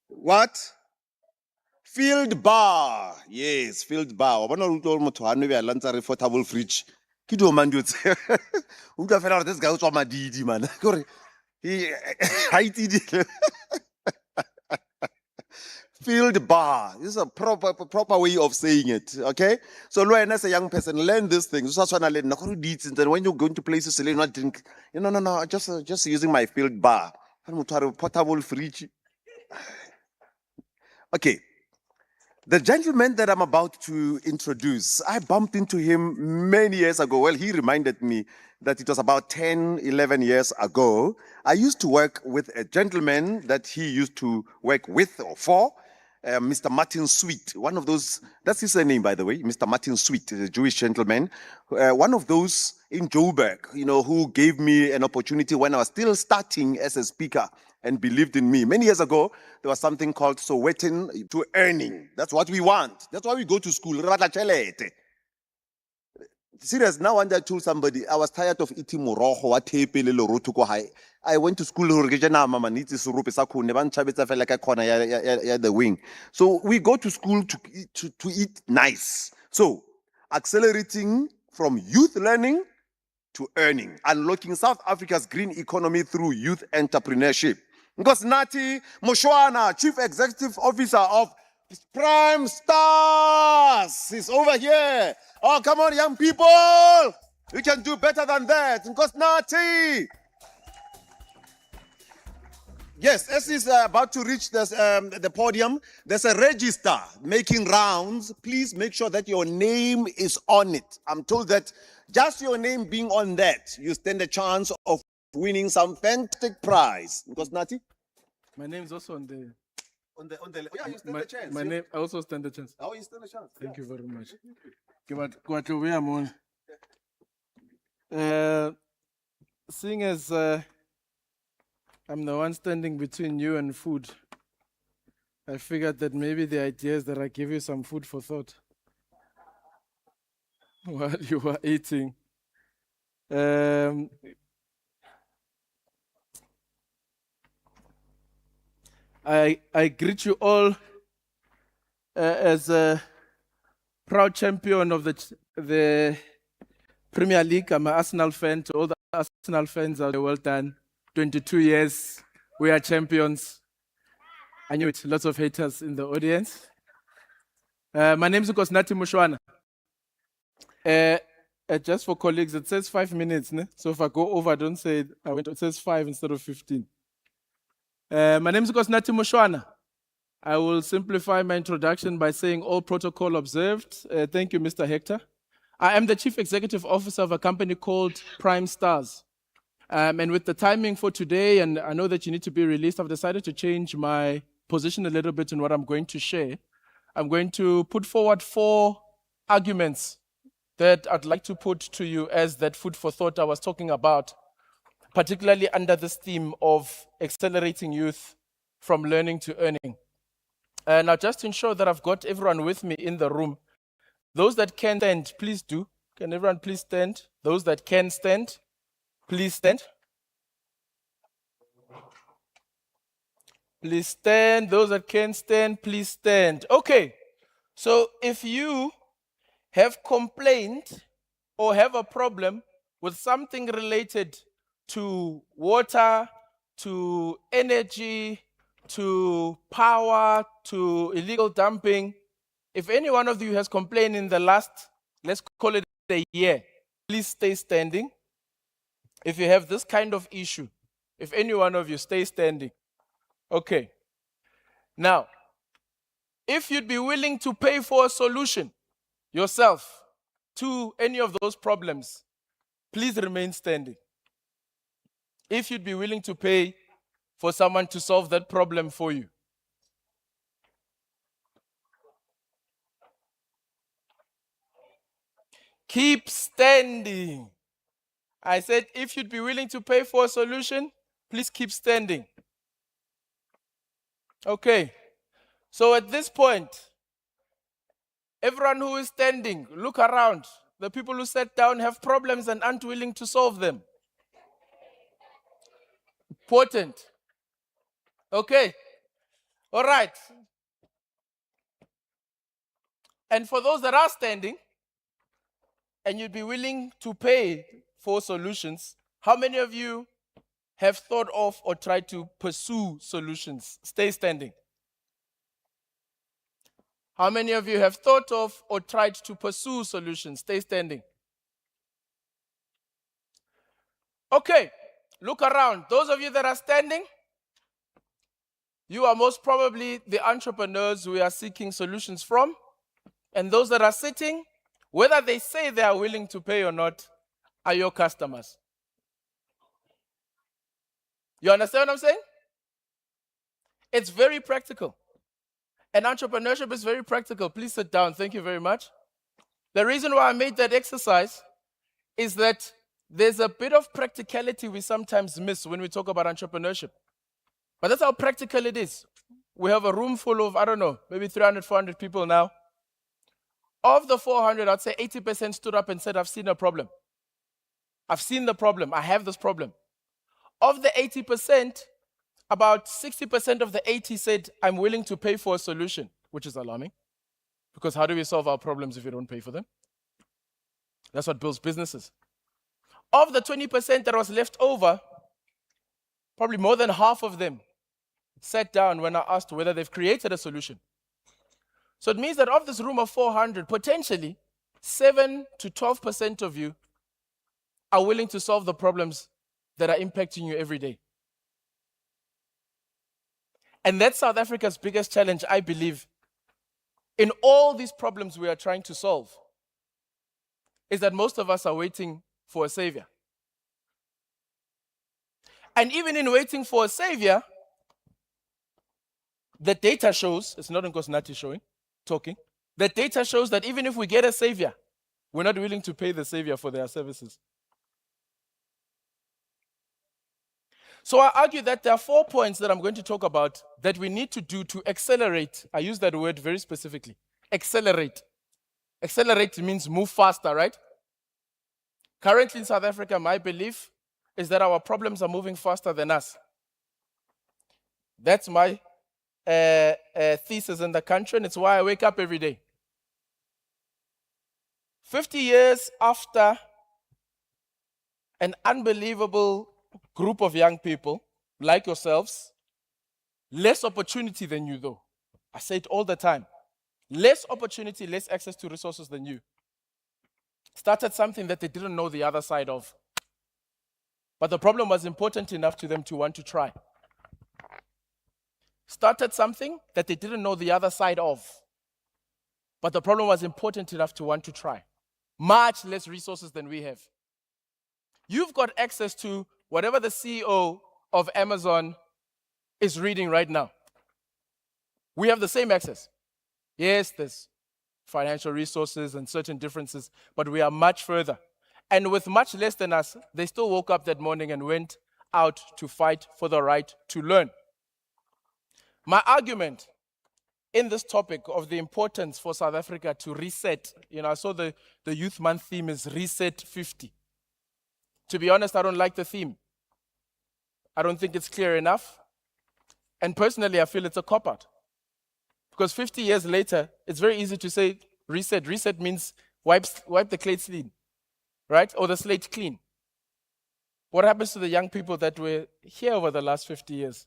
What? Field bar. Yes, field bar. Portable fridge. This guy was my DD, man. Field bar. This is a proper way of saying it. Okay? So as a young person, learn this thing. And when you're going to places, you not drink. No. Just using my field bar. Portable fridge. Okay. The gentleman that I'm about to introduce, I bumped into him many years ago. Well, he reminded me that it was about 10, 11 years ago. I used to work with a gentleman that he used to work with or for, Mr. Martin Sweet. One of those, that's his name, by the way, Mr. Martin Sweet, a Jewish gentleman. One of those in Joburg, who gave me an opportunity when I was still starting as a speaker and believed in me. Many years ago, there was something called Sowetan to earning. That's what we want. That's why we go to school. Serious, now one day I told somebody, I was tired of eating moroho, I went to school, the wing. So we go to school to eat nice. So accelerating from youth learning to earning, unlocking South Africa's green economy through youth entrepreneurship. Because Nati Moshwana, Chief Executive Officer of Prime Stars, is over here. Oh, come on, young people. We can do better than that. Because Nati. Yes, as he's about to reach this, the podium, there's a register making rounds. Please make sure that your name is on it. I'm told that Just your name being on that, you stand a chance of winning some fantastic prize. Because Nati, My name's also on the. yeah, you stand My, a chance. my name. I also stand a chance. Oh, you stand a chance. Thank yeah. you very much. Seeing as I'm the one standing between you and food, I figured that maybe the idea is that I give you some food for thought while you were eating. I greet you all as a proud champion of the Premier League. I'm an Arsenal fan. To all the Arsenal fans out there, well done. 22 years, we are champions. I knew it, lots of haters in the audience. My name is Kosnati Mushwana. Just for colleagues, it says 5 minutes. Ne? So if I go over, don't say it says 5 instead of 15. My name is Kosnati Mushwana. I will simplify my introduction by saying all protocol observed. Thank you, Mr. Hector. I am the Chief Executive Officer of a company called Prime Stars. And with the timing for today, and I know that you need to be released, I've decided to change my position a little bit in what I'm going to share. I'm going to put forward 4 arguments that I'd like to put to you as that food for thought I was talking about, particularly under this theme of accelerating youth from learning to earning. Now, just to ensure that I've got everyone with me in the room, those that can stand, please do. Can everyone please stand? Those that can stand, please stand. Please stand. Those that can stand, please stand. Okay. So if you have complained or have a problem with something related to water, to energy, to power, to illegal dumping, if any one of you has complained in the last, let's call it a year, please stay standing. If you have this kind of issue, if any one of you stay standing. Okay. Now, if you'd be willing to pay for a solution yourself to any of those problems, please remain standing. If you'd be willing to pay for someone to solve that problem for you. Keep standing. I said, if you'd be willing to pay for a solution, please keep standing. Okay. So at this point, everyone who is standing, look around. The people who sat down have problems and aren't willing to solve them. Important. Okay. All right. And for those that are standing, and you'd be willing to pay for solutions, how many of you have thought of or tried to pursue solutions? Stay standing. How many of you have thought of or tried to pursue solutions? Stay standing. Okay, look around. Those of you that are standing, you are most probably the entrepreneurs we are seeking solutions from. And those that are sitting, whether they say they are willing to pay or not, are your customers. You understand what I'm saying? It's very practical. And entrepreneurship is very practical. Please sit down. Thank you very much. The reason why I made that exercise is that there's a bit of practicality we sometimes miss when we talk about entrepreneurship. But that's how practical it is. We have a room full of, I don't know, maybe 300, 400 people now. Of the 400, I'd say 80% stood up and said, I've seen a problem. I've seen the problem. I have this problem. Of the 80%, about 60% of the 80 said, I'm willing to pay for a solution, which is alarming. Because how do we solve our problems if we don't pay for them? That's what builds businesses. Of the 20% that was left over, probably more than half of them sat down when I asked whether they've created a solution. So it means that of this room of 400, potentially 7 to 12% of you are willing to solve the problems that are impacting you every day. And that's South Africa's biggest challenge, I believe, in all these problems we are trying to solve. is that most of us are waiting for a savior. And even in waiting for a savior, the data shows, it's not Nkosinathi talking, the data shows that even if we get a savior, we're not willing to pay the savior for their services. So I argue that there are 4 points that I'm going to talk about that we need to do to accelerate. I use that word very specifically. Accelerate. Accelerate means move faster, right? Currently in South Africa, my belief is that our problems are moving faster than us. That's my thesis in the country, and it's why I wake up every day. 50 years after an unbelievable group of young people like yourselves, less opportunity than you though. I say it all the time. Less opportunity, less access to resources than you. Started something that they didn't know the other side of. But the problem was important enough to them to want to try. Started something that they didn't know the other side of. But the problem was important enough to want to try. Much less resources than we have. You've got access to whatever the CEO of Amazon is reading right now. We have the same access. Yes, there's financial resources and certain differences, but we are much further. And with much less than us, they still woke up that morning and went out to fight for the right to learn. My argument in this topic of the importance for South Africa to reset, I saw the Youth Month theme is Reset 50. To be honest, I don't like the theme. I don't think it's clear enough. And personally, I feel it's a cop-out. Because 50 years later, it's very easy to say reset. Reset means wipe the slate clean, right? Or the slate clean. What happens to the young people that were here over the last 50 years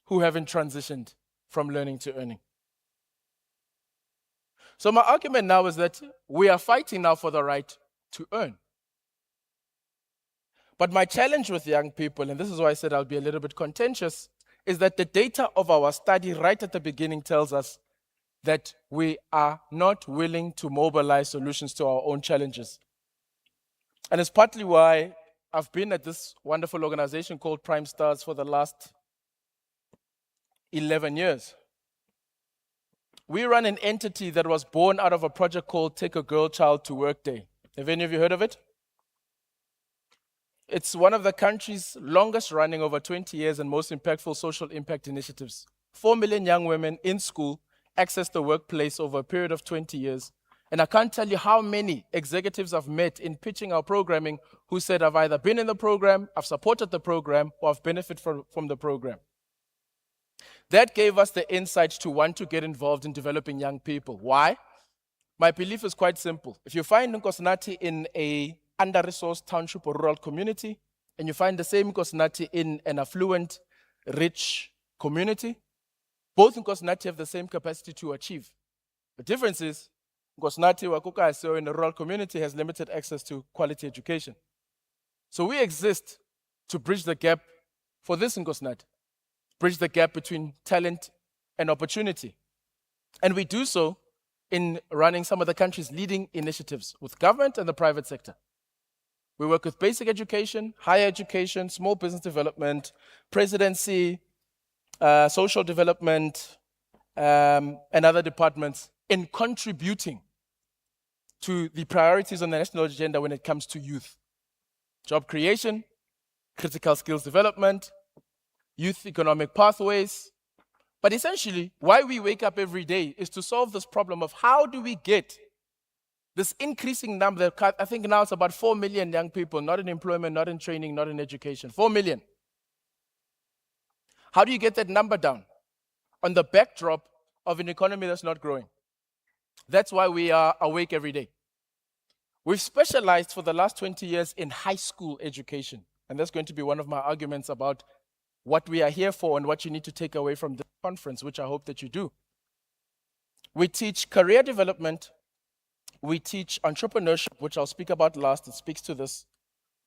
who haven't transitioned from learning to earning? So my argument now is that we are fighting now for the right to earn. But my challenge with young people, and this is why I said I'll be a little bit contentious, is that the data of our study right at the beginning tells us that we are not willing to mobilize solutions to our own challenges. And it's partly why I've been at this wonderful organization called Prime Stars for the last 11 years. We run an entity that was born out of a project called Take a Girl Child to Work Day. Have any of you heard of it? It's one of the country's longest running, over 20 years, and most impactful social impact initiatives. 4 million young women in school access the workplace over a period of 20 years. And I can't tell you how many executives I've met in pitching our programming who said, I've either been in the program, I've supported the program, or I've benefited from the program. That gave us the insight to want to get involved in developing young people. Why? My belief is quite simple. If you find Nkosinathi in a under-resourced township or rural community, and you find the same Nkosinathi in an affluent, rich community, both Nkosinathi have the same capacity to achieve. The difference is, Nkosinathi Wakuka in a rural community has limited access to quality education. So we exist to bridge the gap for this Nkosinathi, bridge the gap between talent and opportunity. And we do so in running some of the country's leading initiatives with government and the private sector. We work with basic education, higher education, small business development, presidency, social development, and other departments in contributing to the priorities on the national agenda when it comes to youth. Job creation, critical skills development, youth economic pathways. But essentially, why we wake up every day is to solve this problem of how do we get this increasing number. I think now it's about 4 million young people, not in employment, not in training, not in education. 4 million. How do you get that number down on the backdrop of an economy that's not growing? That's why we are awake every day. We've specialized for the last 20 years in high school education. And that's going to be one of my arguments about what we are here for and what you need to take away from this conference, which I hope that you do. We teach career development. We teach entrepreneurship, which I'll speak about last. It speaks to this.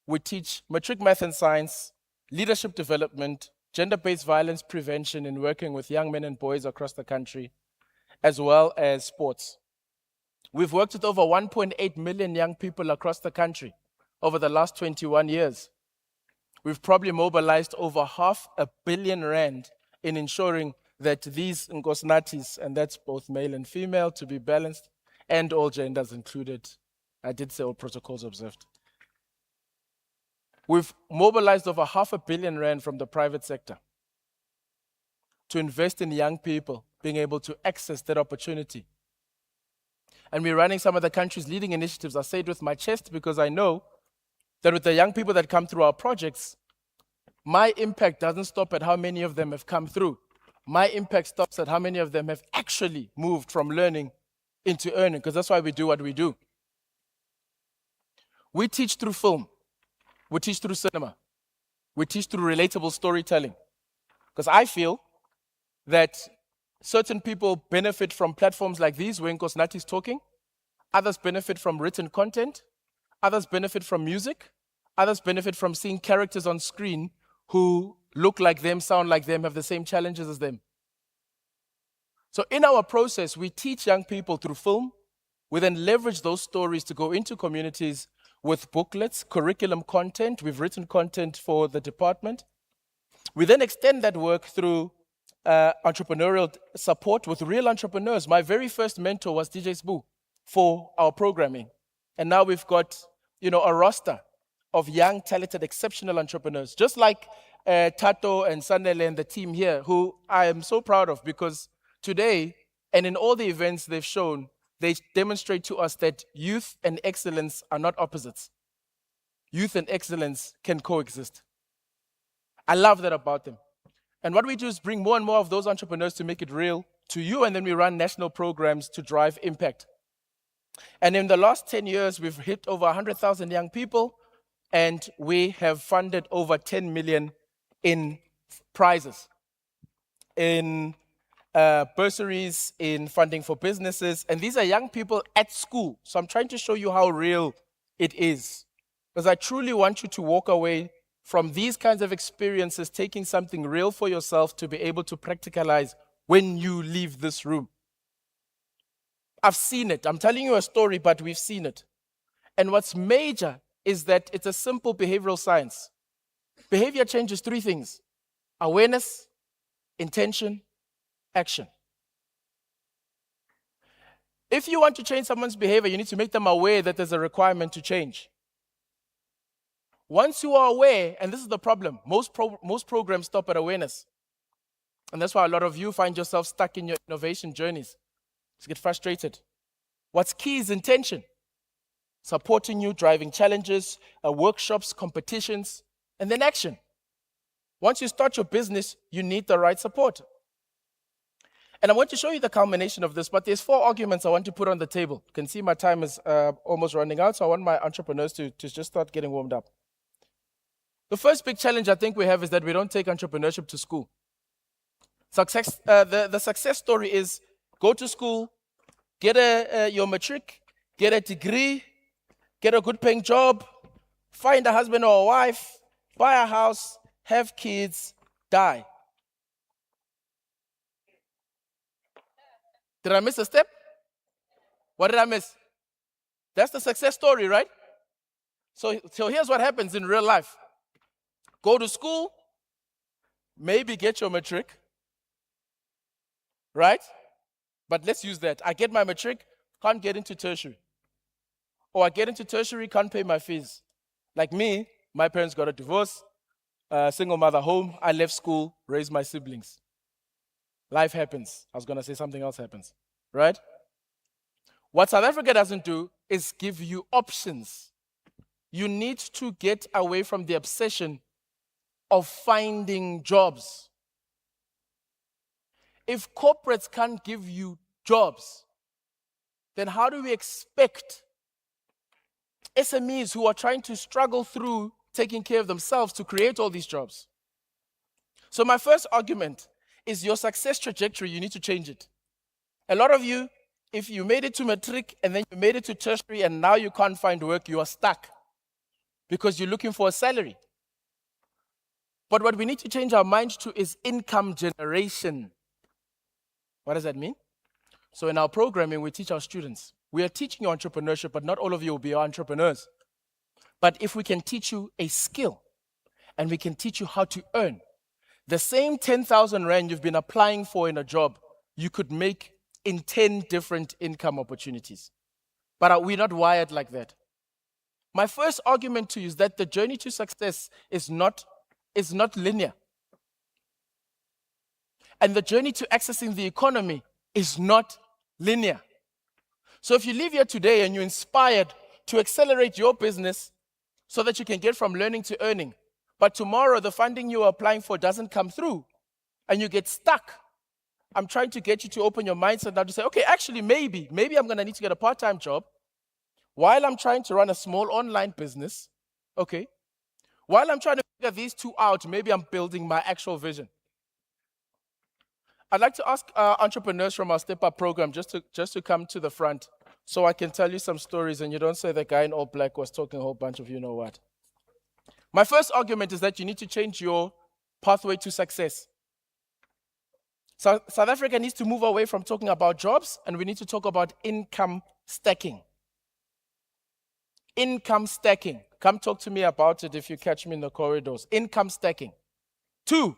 We teach matric math and science, leadership development, gender-based violence prevention in working with young men and boys across the country, as well as sports. We've worked with over 1.8 million young people across the country over the last 21 years. We've probably mobilized over R500 million in ensuring that these Nkosnatis, and that's both male and female, to be balanced, and all genders included. I did say all protocols observed. We've mobilized over R500 million from the private sector to invest in young people being able to access that opportunity. And we're running some of the country's leading initiatives. I say it with my chest because I know that with the young people that come through our projects, my impact doesn't stop at how many of them have come through. My impact stops at how many of them have actually moved from learning into earning, because that's why we do what we do. We teach through film. We teach through cinema. We teach through relatable storytelling. Because I feel that certain people benefit from platforms like these, where Nkosnathi is talking. Others benefit from written content. Others benefit from music. Others benefit from seeing characters on screen who look like them, sound like them, have the same challenges as them. So in our process, we teach young people through film. We then leverage those stories to go into communities with booklets, curriculum content. We've written content for the department. We then extend that work through entrepreneurial support with real entrepreneurs. My very first mentor was DJ Sbu for our programming. And now we've got, a roster of young, talented, exceptional entrepreneurs, just like Tato and Sanele and the team here, who I am so proud of, because today, and in all the events they've shown, they demonstrate to us that youth and excellence are not opposites. Youth and excellence can coexist. I love that about them. And what we do is bring more and more of those entrepreneurs to make it real to you, and then we run national programs to drive impact. And in the last 10 years, we've hit over 100,000 young people, and we have funded over 10 million in prizes, in bursaries, in funding for businesses. And these are young people at school. So I'm trying to show you how real it is, because I truly want you to walk away from these kinds of experiences, taking something real for yourself to be able to practicalize when you leave this room. I've seen it. I'm telling you a story, but we've seen it. And what's major is that it's a simple behavioral science. Behavior changes three things: awareness, intention, action. If you want to change someone's behavior, you need to make them aware that there's a requirement to change. Once you are aware, and this is the problem, most programs stop at awareness. And that's why a lot of you find yourself stuck in your innovation journeys. You get frustrated. What's key is intention. Supporting you, driving challenges, workshops, competitions, and then action. Once you start your business, you need the right support. And I want to show you the culmination of this, but there's 4 arguments I want to put on the table. You can see my time is almost running out, so I want my entrepreneurs to just start getting warmed up. The first big challenge I think we have is that we don't take entrepreneurship to school. The success story is go to school, get your matric, get a degree, get a good paying job, find a husband or a wife, buy a house, have kids, die. Did I miss a step? What did I miss? That's the success story, right? So here's what happens in real life. Go to school, maybe get your matric, right? But let's use that. I get my matric, can't get into tertiary. Or I get into tertiary, can't pay my fees. Like me, my parents got a divorce, single mother home, I left school, raised my siblings. Life happens. I was going to say something else happens, right? What South Africa doesn't do is give you options. You need to get away from the obsession of finding jobs. If corporates can't give you jobs, then how do we expect SMEs who are trying to struggle through taking care of themselves to create all these jobs? So my first argument is your success trajectory, you need to change it. A lot of you, if you made it to matric and then you made it to tertiary and now you can't find work, you are stuck because you're looking for a salary. But what we need to change our mind to is income generation. What does that mean? So in our programming, we teach our students We are teaching you entrepreneurship, but not all of you will be entrepreneurs. But if we can teach you a skill and we can teach you how to earn, the same 10,000 Rand you've been applying for in a job, you could make in 10 different income opportunities. But we're not wired like that. My first argument to you is that the journey to success is not linear. And the journey to accessing the economy is not linear. So if you leave here today and you're inspired to accelerate your business so that you can get from learning to earning, but tomorrow the funding you are applying for doesn't come through and you get stuck, I'm trying to get you to open your mindset now to say, okay, actually, maybe I'm going to need to get a part-time job while I'm trying to run a small online business. Okay. While I'm trying to figure these two out, maybe I'm building my actual vision. I'd like to ask entrepreneurs from our Step Up program just to come to the front so I can tell you some stories and you don't say the guy in all black was talking a whole bunch of you know what. My first argument is that you need to change your pathway to success. So South Africa needs to move away from talking about jobs and we need to talk about income stacking. Income stacking. Come talk to me about it if you catch me in the corridors. Income stacking. 2,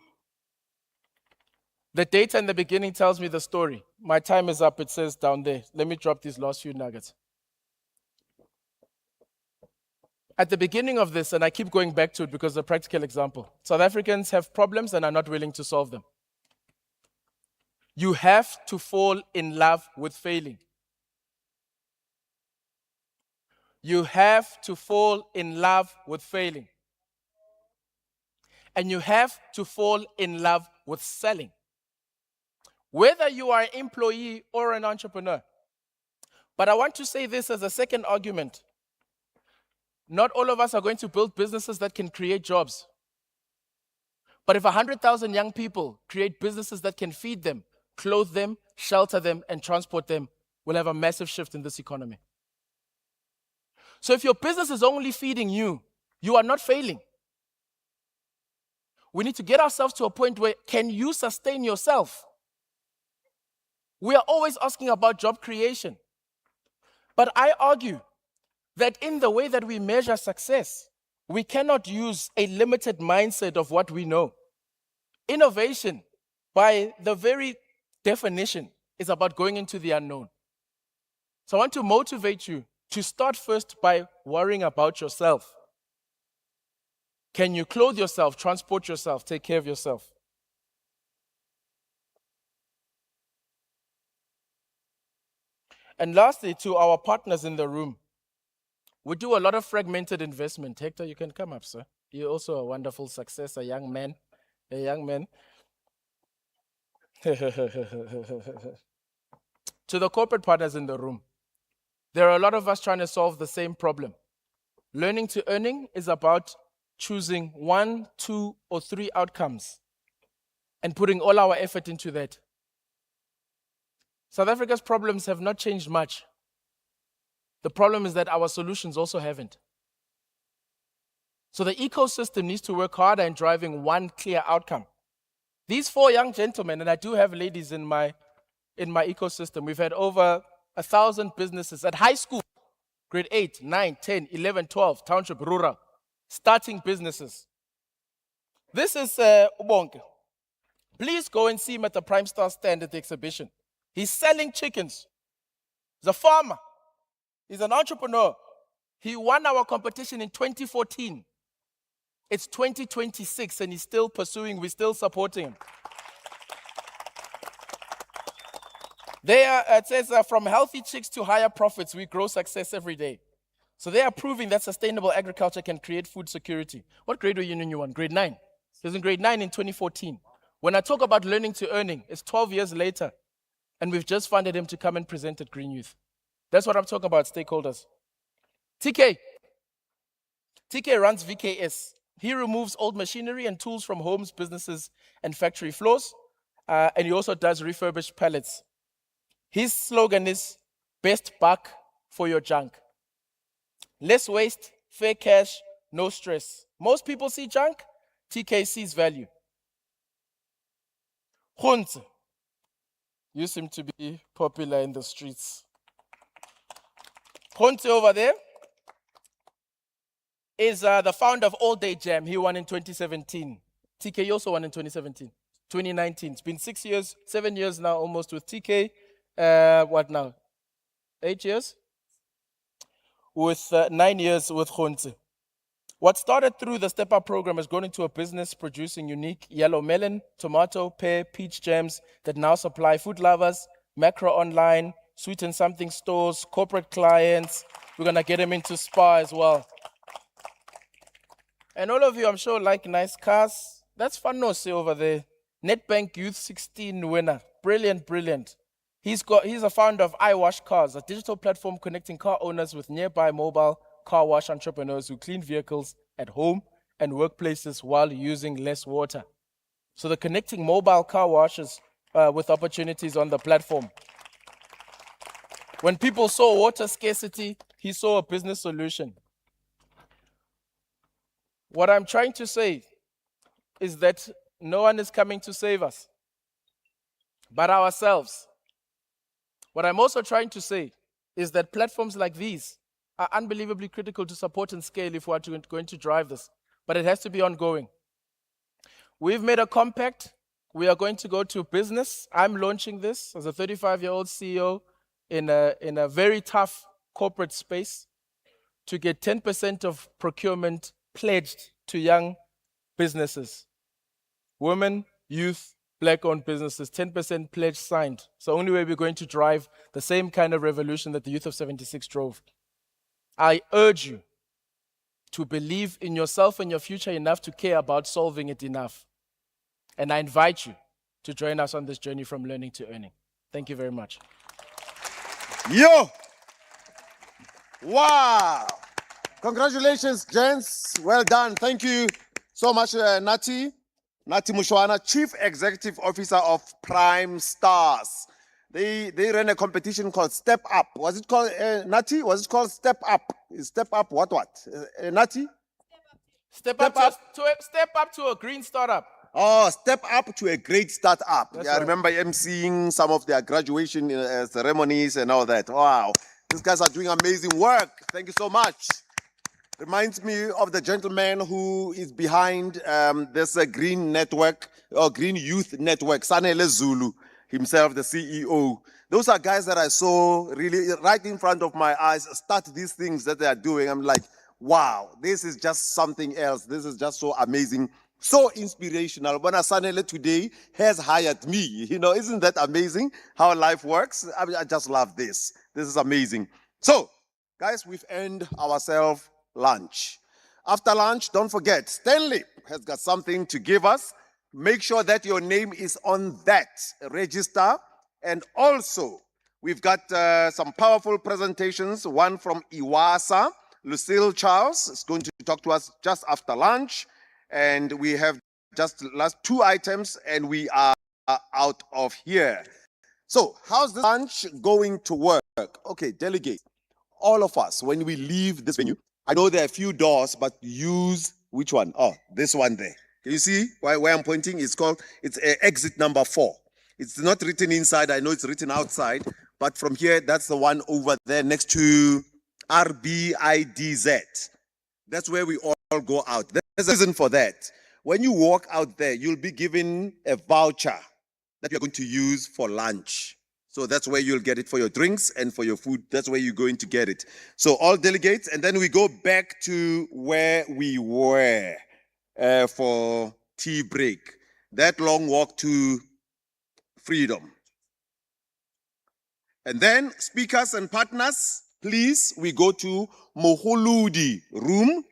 the data in the beginning tells me the story. My time is up, it says down there. Let me drop these last few nuggets. At the beginning of this, and I keep going back to it because it's a practical example, South Africans have problems and are not willing to solve them. You have to fall in love with failing. You have to fall in love with failing. And you have to fall in love with selling. Whether you are an employee or an entrepreneur. But I want to say this as a second argument. Not all of us are going to build businesses that can create jobs. But if 100,000 young people create businesses that can feed them, clothe them, shelter them, and transport them, we'll have a massive shift in this economy. So if your business is only feeding you, you are not failing. We need to get ourselves to a point where can you sustain yourself? We are always asking about job creation. But I argue that in the way that we measure success, we cannot use a limited mindset of what we know. Innovation, by the very definition, is about going into the unknown. So I want to motivate you to start first by worrying about yourself. Can you clothe yourself, transport yourself, take care of yourself? And lastly, to our partners in the room, we do a lot of fragmented investment. Hector, you can come up, sir. You're also a wonderful success, a young man. To the corporate partners in the room, there are a lot of us trying to solve the same problem. Learning to earning is about choosing 1, 2, or 3 outcomes and putting all our effort into that. South Africa's problems have not changed much. The problem is that our solutions also haven't. So the ecosystem needs to work harder in driving one clear outcome. These 4 young gentlemen, and I do have ladies in my ecosystem, we've had over 1,000 businesses at high school, grade 8, 9, 10, 11, 12, township, rural, starting businesses. This is Ubonke. Please go and see him at the Prime Star stand at the exhibition. He's selling chickens. He's a farmer. He's an entrepreneur. He won our competition in 2014. It's 2026 and he's still pursuing, we're still supporting him. It says from healthy chicks to higher profits, we grow success every day. So they are proving that sustainable agriculture can create food security. What grade were you in? You won? Grade 9. He was in grade 9 in 2014. When I talk about learning to earning, it's 12 years later. And we've just funded him to come and present at Green Youth. That's what I'm talking about, stakeholders. TK runs VKS. He removes old machinery and tools from homes, businesses, and factory floors. And he also does refurbished pallets. His slogan is, best buck for your junk. Less waste, fair cash, no stress. Most people see junk, TK sees value. Hunze, you seem to be popular in the streets. Khonze over there is the founder of All Day Jam. He won in 2017. TK also won in 2017. 2019. It's been 6 years, 7 years now almost with TK. What now? 8 years? With 9 years with Khonze. What started through the Step Up program has grown into a business producing unique yellow melon, tomato, pear, peach jams that now supply food lovers, macro online, sweet and something stores, corporate clients. We're going to get them into Spa as well. And all of you, I'm sure, like nice cars. That's Fanose over there. Netbank Youth 16 winner. Brilliant, brilliant. He's a founder of iWash Cars, a digital platform connecting car owners with nearby mobile car wash entrepreneurs who clean vehicles at home and workplaces while using less water. So they're connecting mobile car washes with opportunities on the platform. When people saw water scarcity, he saw a business solution. What I'm trying to say is that no one is coming to save us, but ourselves. What I'm also trying to say is that platforms like these are unbelievably critical to support and scale if we're going to drive this, but it has to be ongoing. We've made a compact. We are going to go to business. I'm launching this as a 35-year-old CEO in a very tough corporate space to get 10% of procurement pledged to young businesses. Women, youth, Black-owned businesses, 10% pledge signed. It's the only way we're going to drive the same kind of revolution that the youth of 76 drove. I urge you to believe in yourself and your future enough to care about solving it enough. And I invite you to join us on this journey from learning to earning. Thank you very much. Yo! Wow! Congratulations, gents. Well done. Thank you so much, Nati Mushwana, Chief Executive Officer of Prime Stars. They ran a competition called Step Up. Was it called, Nati? Was it called Step Up? Step Up what? Nati? Step up to a green startup. Oh, Step Up to a great startup. That's Yeah, I right. remember emceeing some of their graduation ceremonies and all that. Wow. These guys are doing amazing work. Thank you so much. Reminds me of the gentleman who is behind this Green Network or Green Youth Network, Sanele Zulu himself, the CEO. Those are guys that I saw really right in front of my eyes start these things that they are doing. I'm like, wow, this is just something else. This is just so amazing, so inspirational. When Sanele today has hired me, isn't that amazing how life works? I just love this. This is amazing. So, guys, we've earned ourselves lunch. After lunch, don't forget, Stanley has got something to give us. Make sure that your name is on that register. And also, we've got some powerful presentations. One from Iwasa. Lucille Charles is going to talk to us just after lunch. And we have just last 2 items and we are out of here. So, how's the lunch going to work? Okay, delegates, all of us, when we leave this venue, I know there are a few doors, but use which one? Oh, this one there. Can you see where I'm pointing? It's exit number 4. It's not written inside. I know it's written outside, but from here, that's the one over there next to RBIDZ. That's where we all go out. There's a reason for that. When you walk out there, you'll be given a voucher that you're going to use for lunch. So that's where you'll get it for your drinks and for your food. That's where you're going to get it. So all delegates, and then we go back to where we were for tea break. That long walk to freedom. And then speakers and partners, please, we go to Mohuludi room.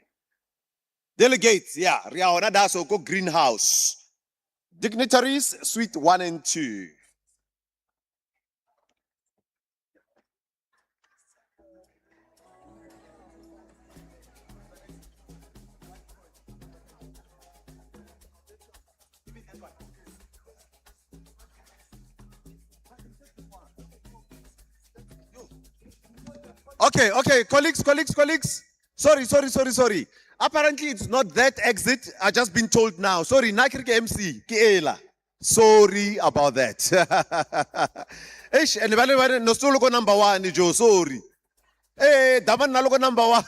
Delegates, yeah, Riaona Dasoko greenhouse. Dignitaries, suite 1 and 2. Okay, colleagues. Sorry. Apparently, it's not that exit. I've just been told now. Sorry, Nakirke MC, Kiela. Sorry about that. And no solo number 1, Joe, sorry. Daman naloko number 1.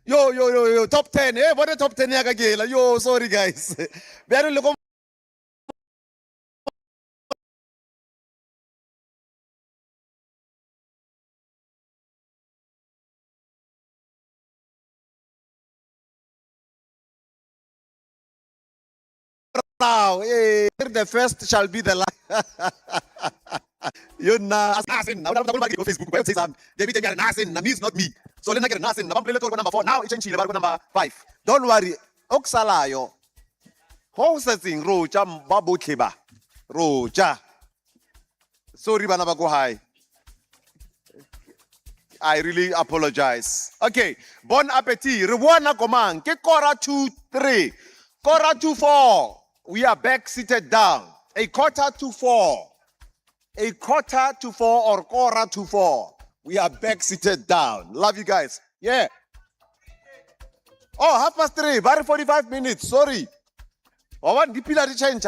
Yo, top 10. What a top 10 yaga gela. Yo, sorry guys. Better look now. The first shall be the last. You na assassin. Now, go Facebook. Web says David Nasin, means not me. So let's get Nasin. Number 4. Now it's changed number 5. Don't worry. Oksalayo. How setting Roja Babu Kiba. Roja. Sorry, Banaba go high. I really apologize. Okay. Bon appetit. Rewana command. Ke Kora 2-3. Kora 2-4. We are back seated down. A quarter to 4. A quarter to 4 or Kora to 4. We are back seated down. Love you guys. Yeah. Oh, 3:30. Very 45 minutes. Sorry. I want the pillar to change.